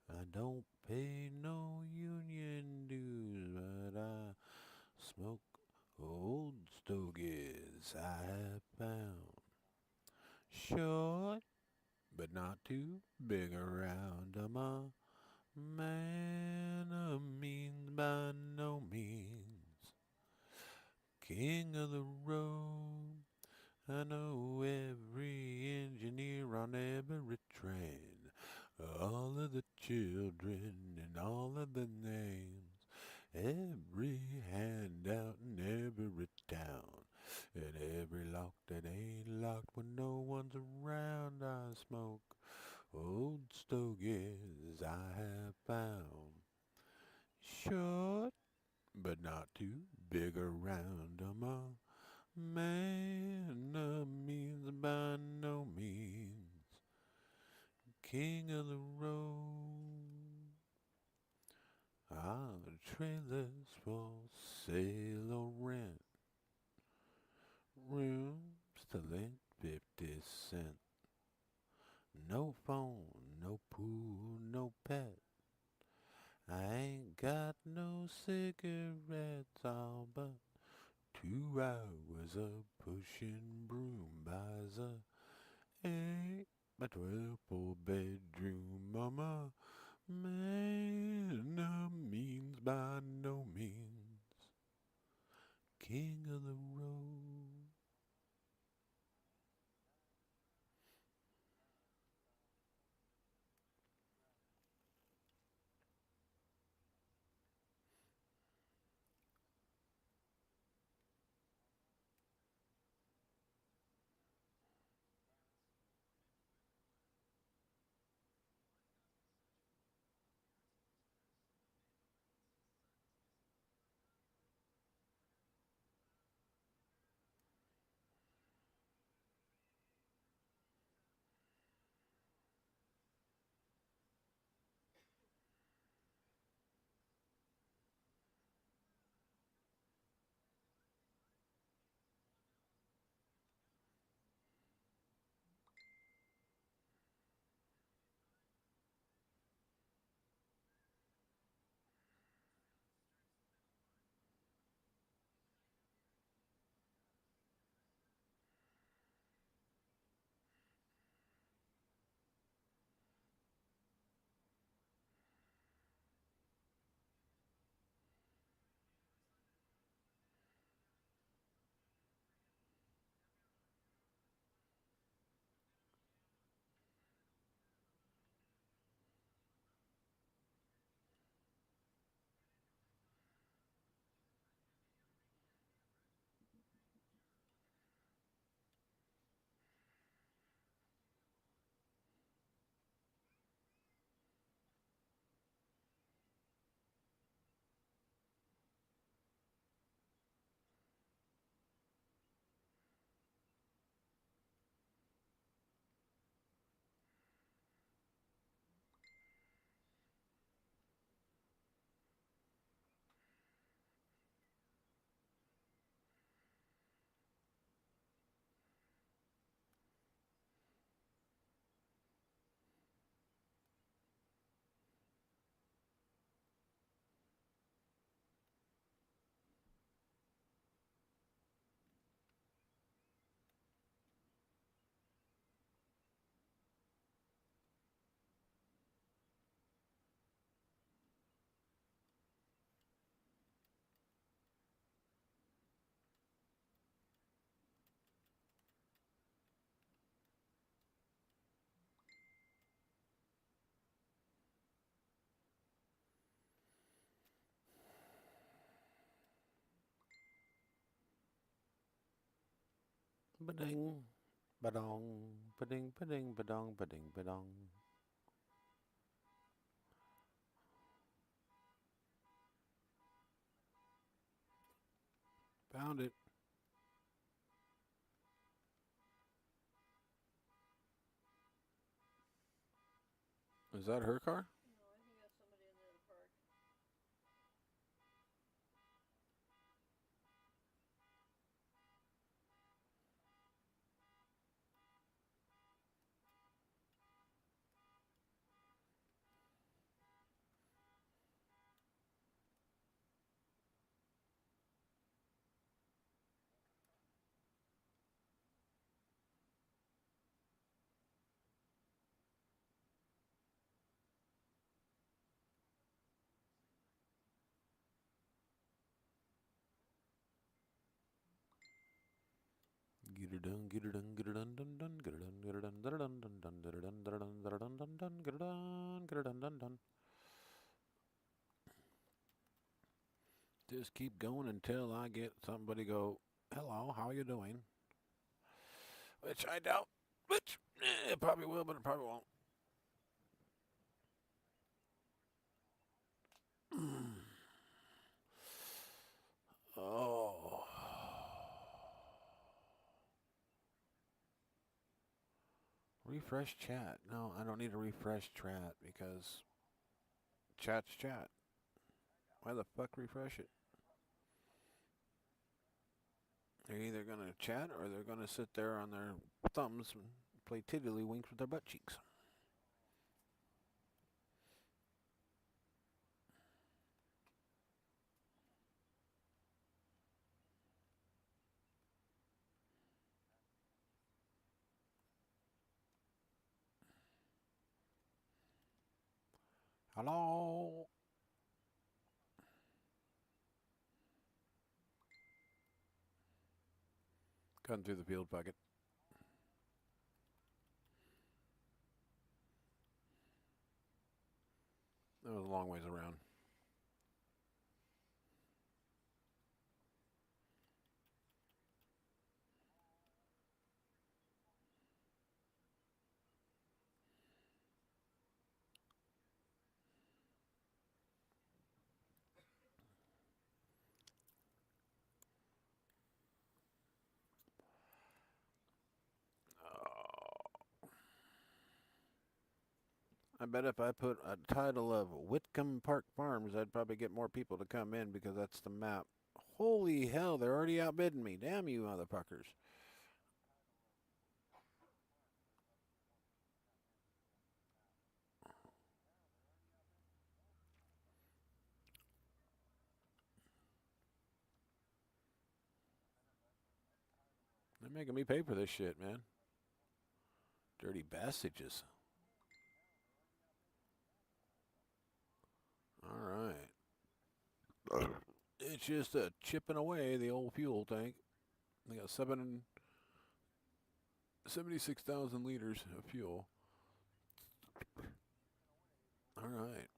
I don't pay no union dues, but I smoke old stogies I have found. Short, but not too big around. I'm a man of means by no means. King of the road. I know every engineer on every train, all of the children and all of the names, every handout in every town, and every lock that ain't locked when no one's around. I smoke old stogies I have found. Short, but not too big around 'em all. Man of means by no means king of the road. Our trailers for sale or rent. Rooms to rent 50 cents. No phone, no pool, no pet. I ain't got no cigarettes, all but 2 hours of pushing broom buys a 8 by 12 4-bedroom mama. Man of means by no means king of the road. Ba-ding, ba-dong, ba-ding, ba-ding, ba-dong, ba-ding, ba-dong. Found it. Is that her car? No, I think that's somebody in the other park. Get it done, get it done, get it done, dun dun, get it done, get it done, dun dun dun dun, get it done, dun dun dun dun dun dun, get it done, get it done, dun dun. Just keep going until I get somebody go, hello, how you doing? Which I doubt. Which it probably will, but it probably won't. Refresh chat. No, I don't need to refresh chat because chat's chat. Why the fuck refresh it? They're either gonna chat or they're gonna sit there on their thumbs and play tiddlywinks with their butt cheeks. Hello? Cutting through the field bucket. That was a long ways around. I bet if I put a title of Whitcomb Park Farms, I'd probably get more people to come in because that's the map. Holy hell, they're already outbidding me. Damn you motherfuckers. They're making me pay for this shit, man. Dirty bastards. Alright. It's just chipping away the old fuel tank. They got 76,000 liters of fuel. Alright.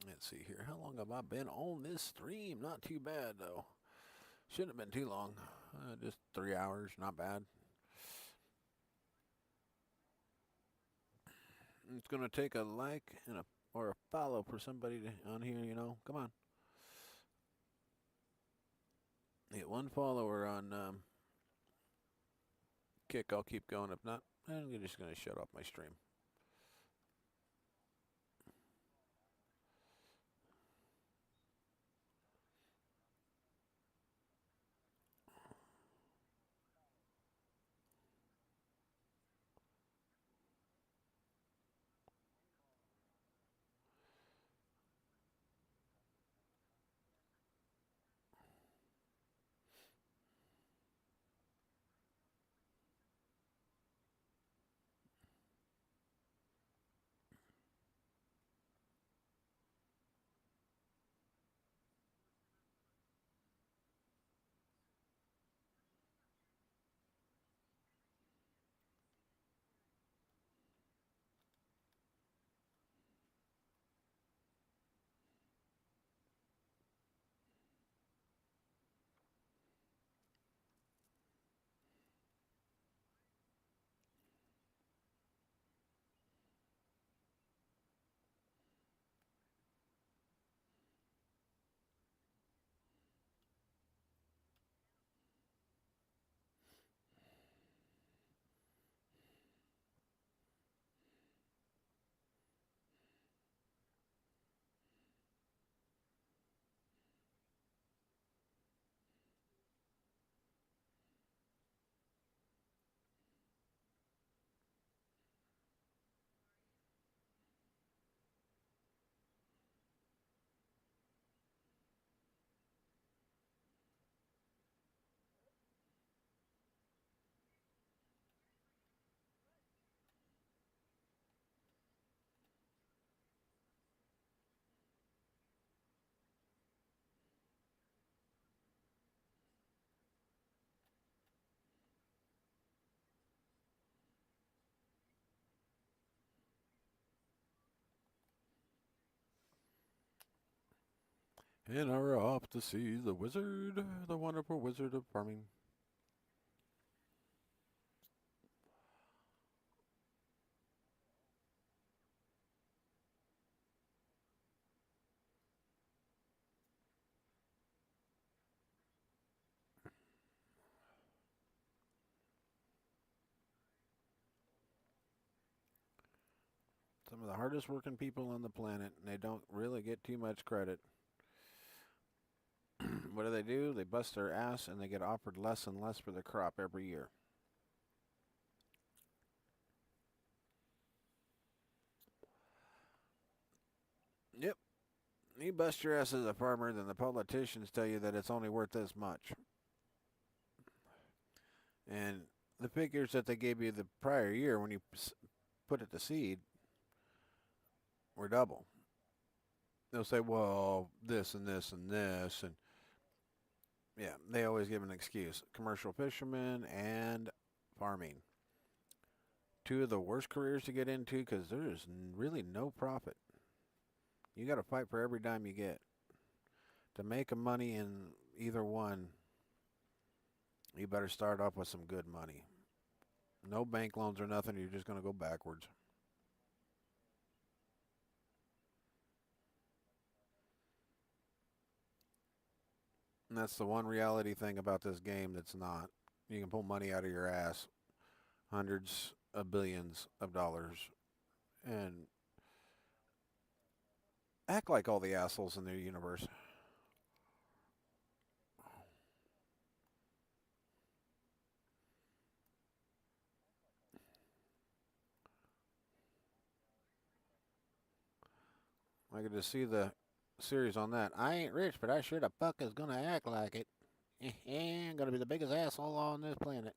Let's see here. How long have I been on this stream? Not too bad, though. Shouldn't have been too long. Just 3 hours. Not bad. It's going to take a like and or a follow for somebody on here, you know. Come on. Get one follower on Kick. I'll keep going. If not, I'm just going to shut off my stream. And are off to see the wizard, the wonderful wizard of farming. of the hardest working people on the planet, and they don't really get too much credit. What do? They bust their ass and they get offered less and less for their crop every year. Yep. You bust your ass as a farmer, then the politicians tell you that it's only worth this much. And the figures that they gave you the prior year when you put it to seed were double. They'll say, well, this and this and this. And yeah, they always give an excuse. Commercial fishermen and farming. Two of the worst careers to get into because there's really no profit. You got to fight for every dime you get. To make a money in either one, you better start off with some good money. No bank loans or nothing. You're just going to go backwards. And that's the one reality thing about this game that's not. You can pull money out of your ass, hundreds of billions of dollars, and act like all the assholes in their universe. I could just see the series on that. I ain't rich, but I sure the fuck is gonna act like it. I'm gonna be the biggest asshole on this planet.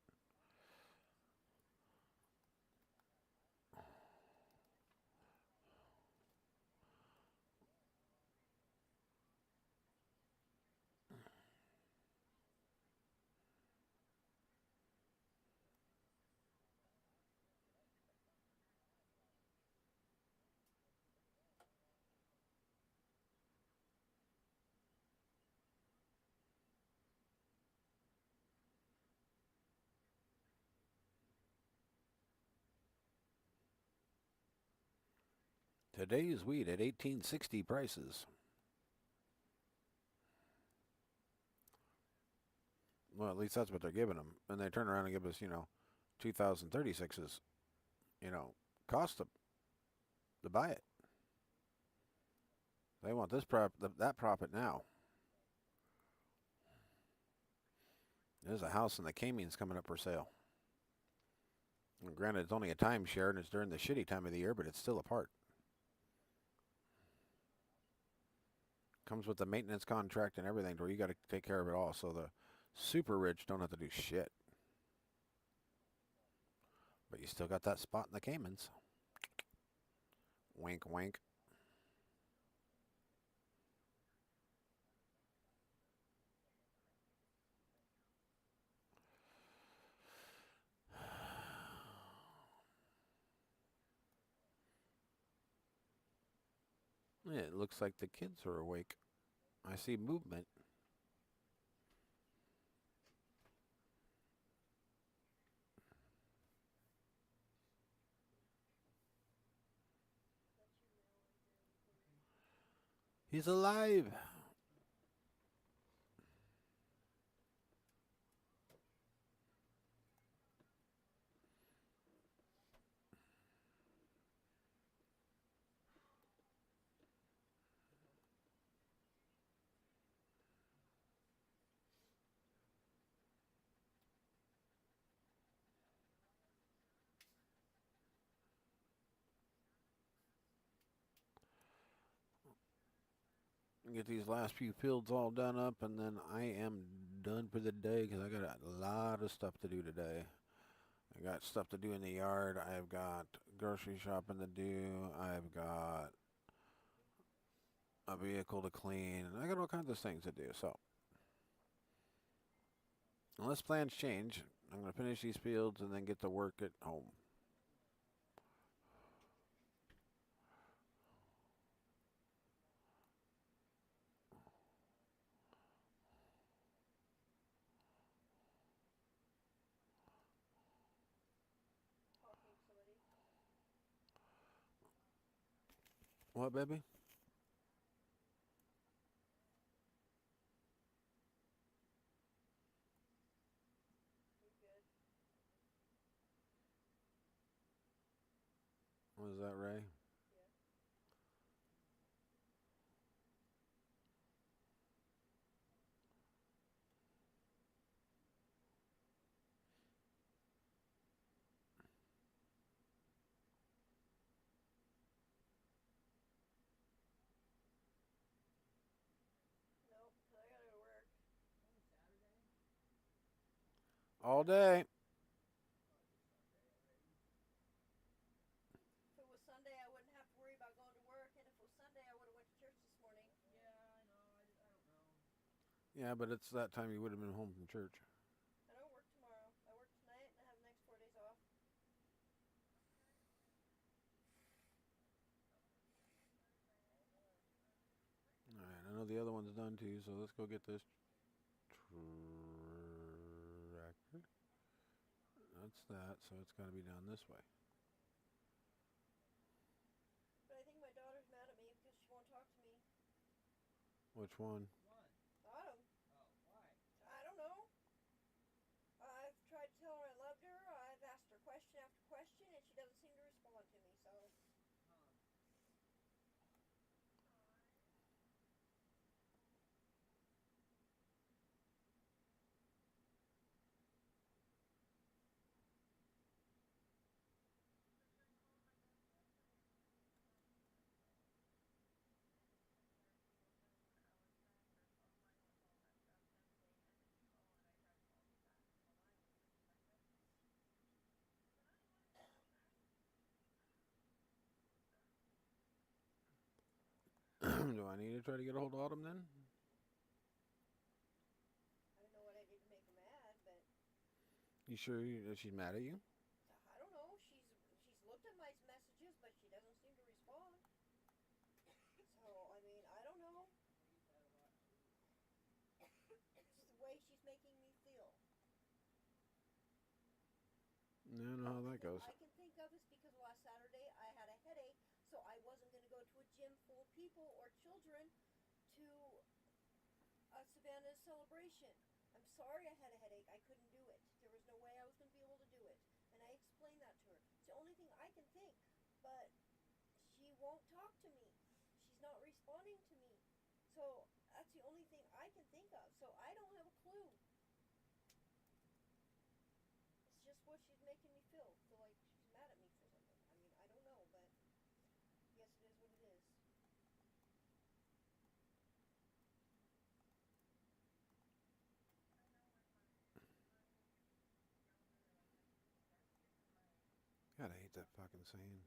Today's wheat at 1860 prices. Well, at least that's what they're giving them. And they turn around and give us, 2036's, cost to buy it. They want that profit now. There's a house in the Caymans coming up for sale. And granted, it's only a timeshare and it's during the shitty time of the year, but it's still a part. Comes with the maintenance contract and everything, where you got to take care of it all. So the super rich don't have to do shit. But you still got that spot in the Caymans. Wink, wink. Yeah, it looks like the kids are awake. I see movement. He's alive. Get these last few fields all done up, and then I am done for the day because I got a lot of stuff to do today. I got stuff to do in the yard. I've got grocery shopping to do. I've got a vehicle to clean. I got all kinds of things to do. So, unless plans change, I'm going to finish these fields and then get to work at home. What, baby? Was that Ray? All day. If it was Sunday, I wouldn't have to worry about going to work, and if it was Sunday, I would have went to church this morning. Yeah, I know. I don't know. Yeah, but it's that time you would have been home from church. I don't work tomorrow. I work tonight, and I have the next 4 days off. Alright, I know the other one's done too, so let's go get this tractor. That's that, so it's got to be down this way. But I think my daughter's mad at me because she won't talk to me. Which one? One. Autumn. Oh, why? I don't know. I've tried to tell her I loved her. I've asked her question after question, and she doesn't seem to respond to me. So Huh. Do I need to try to get a hold of Autumn then? I don't know what I did to make her mad, but You sure she's mad at you? I don't know. She's looked at my messages, but she doesn't seem to respond. So I mean, I don't know. I eat that a lot too. It's the way she's making me feel. I don't know how that goes. I can think of is because last Saturday I had a headache, so I wasn't going to go to a gym full of people or children to Savannah's celebration. I'm sorry I had a headache. I couldn't do it. There was no way I was going to be able to do it. And I explained that to her. It's the only thing I can think. But she won't talk to me. She's not responding to me. So that's the only thing I can think of. So I don't have a clue. It's just what she's making me feel. Feel like she's mad at me for something. I mean, I don't know, but yes, it is what it is. God, I hate that fucking saying.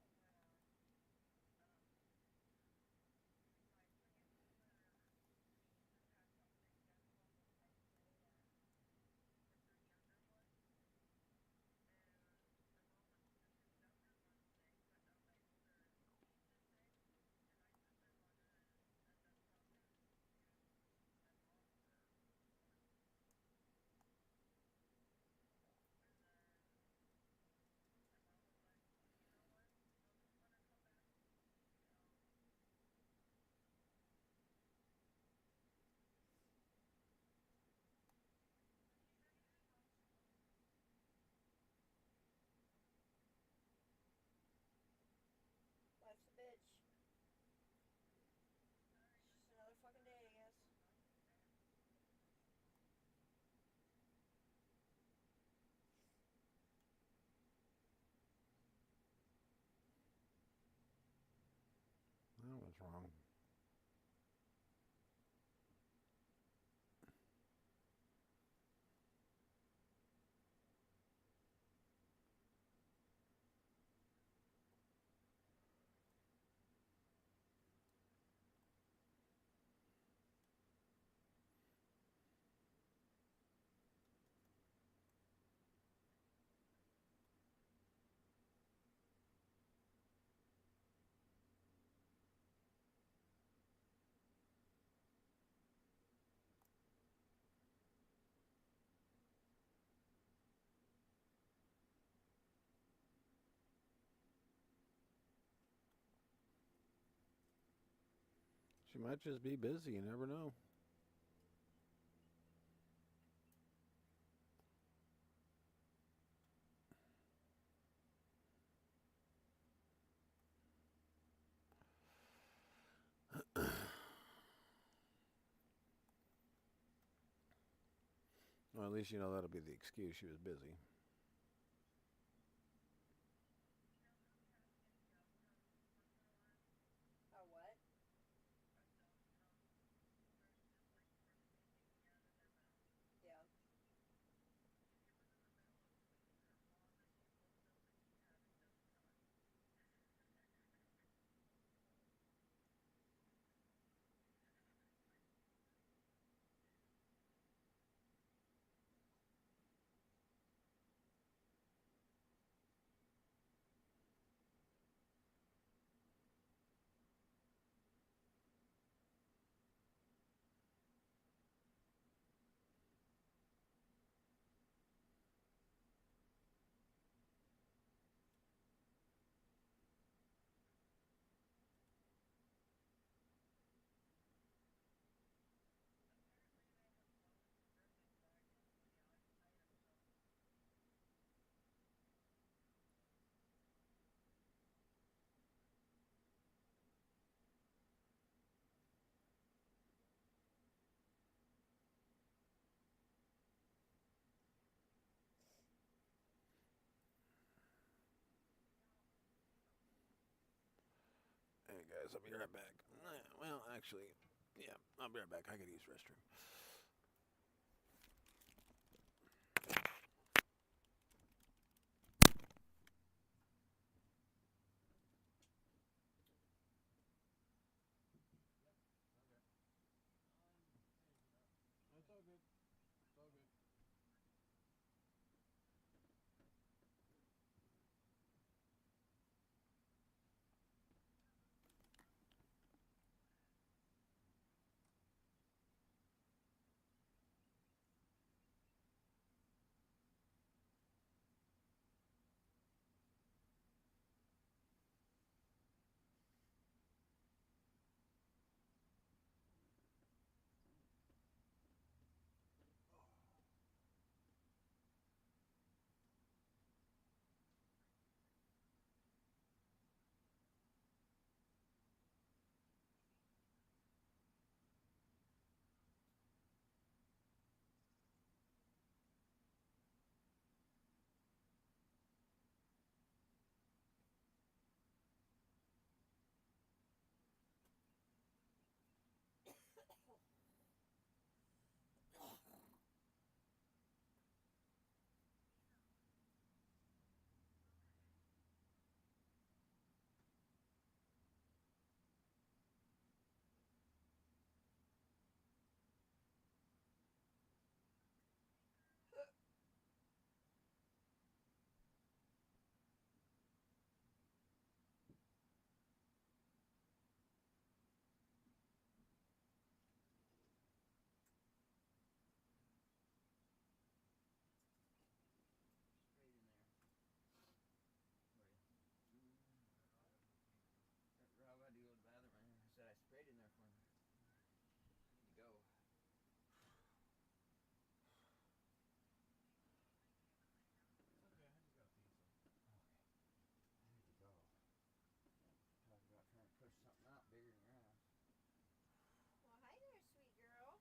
Life's a bitch. It's just another fucking day, I guess. That was wrong. She might just be busy. You never know. Well, at least you know that'll be the excuse. She was busy. Oh, what? Yeah. guys. I'll be right back. Well, actually, yeah, I'll be right back. I gotta use the restroom. It's all good. It's all good. Sprayed in there. What are you? Rob, I had to go to the bathroom. I said I sprayed in there for him. Need to go. It's okay. I just got a pee, so. Okay. I need to go. Talk about trying to push something out bigger than your ass. Well, hi there, sweet girl.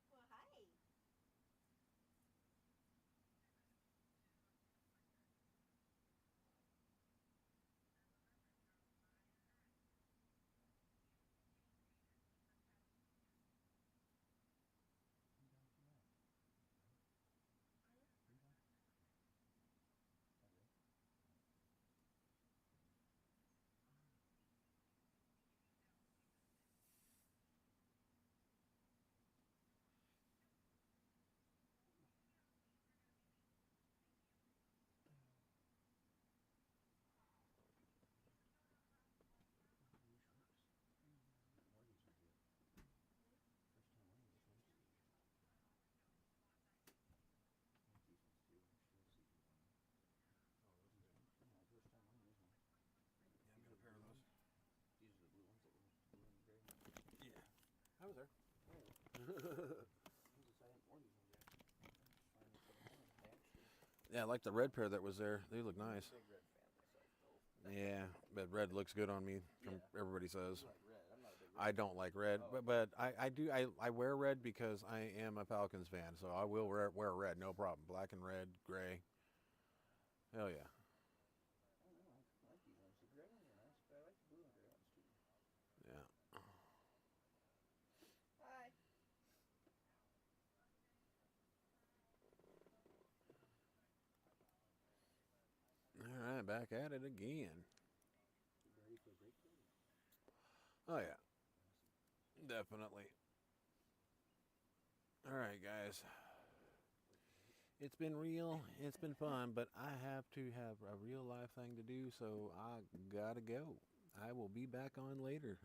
Well, hi. You done too much. Hmm? You done? That good? Which ones? More of these ones yet. Hmm? First time wearing these ones. I like these ones too. They're still seasoned on them. Oh, those These two. ones? Yeah, first time wearing these ones. Yeah, I've These got are a the pair of blue those. ones. These are the blue ones that were blue and gray. Yeah, I was there. Oh. I hadn't worn these ones yet. I just finally put them on. I actually. Yeah, I like the red pair that was there. They look I'm nice. a big red fan myself, though. Yeah, but red looks good on me. From Yeah. everybody says. You like red? I'm not a big red. I don't like red, Oh, but I do I wear red because I am a Falcons fan, so I will wear red, no problem. Black and red, gray. Hell yeah. I don't know. I like these ones. The gray ones are nice, but I like the blue and gray ones too. Yeah. Hi. All right, back at it again. You ready for a break though? Oh yeah, Awesome. definitely. All right, guys. Break the break. It's been real. It's been fun, but I have to have a real life thing to do, so I gotta go. I will be back on later.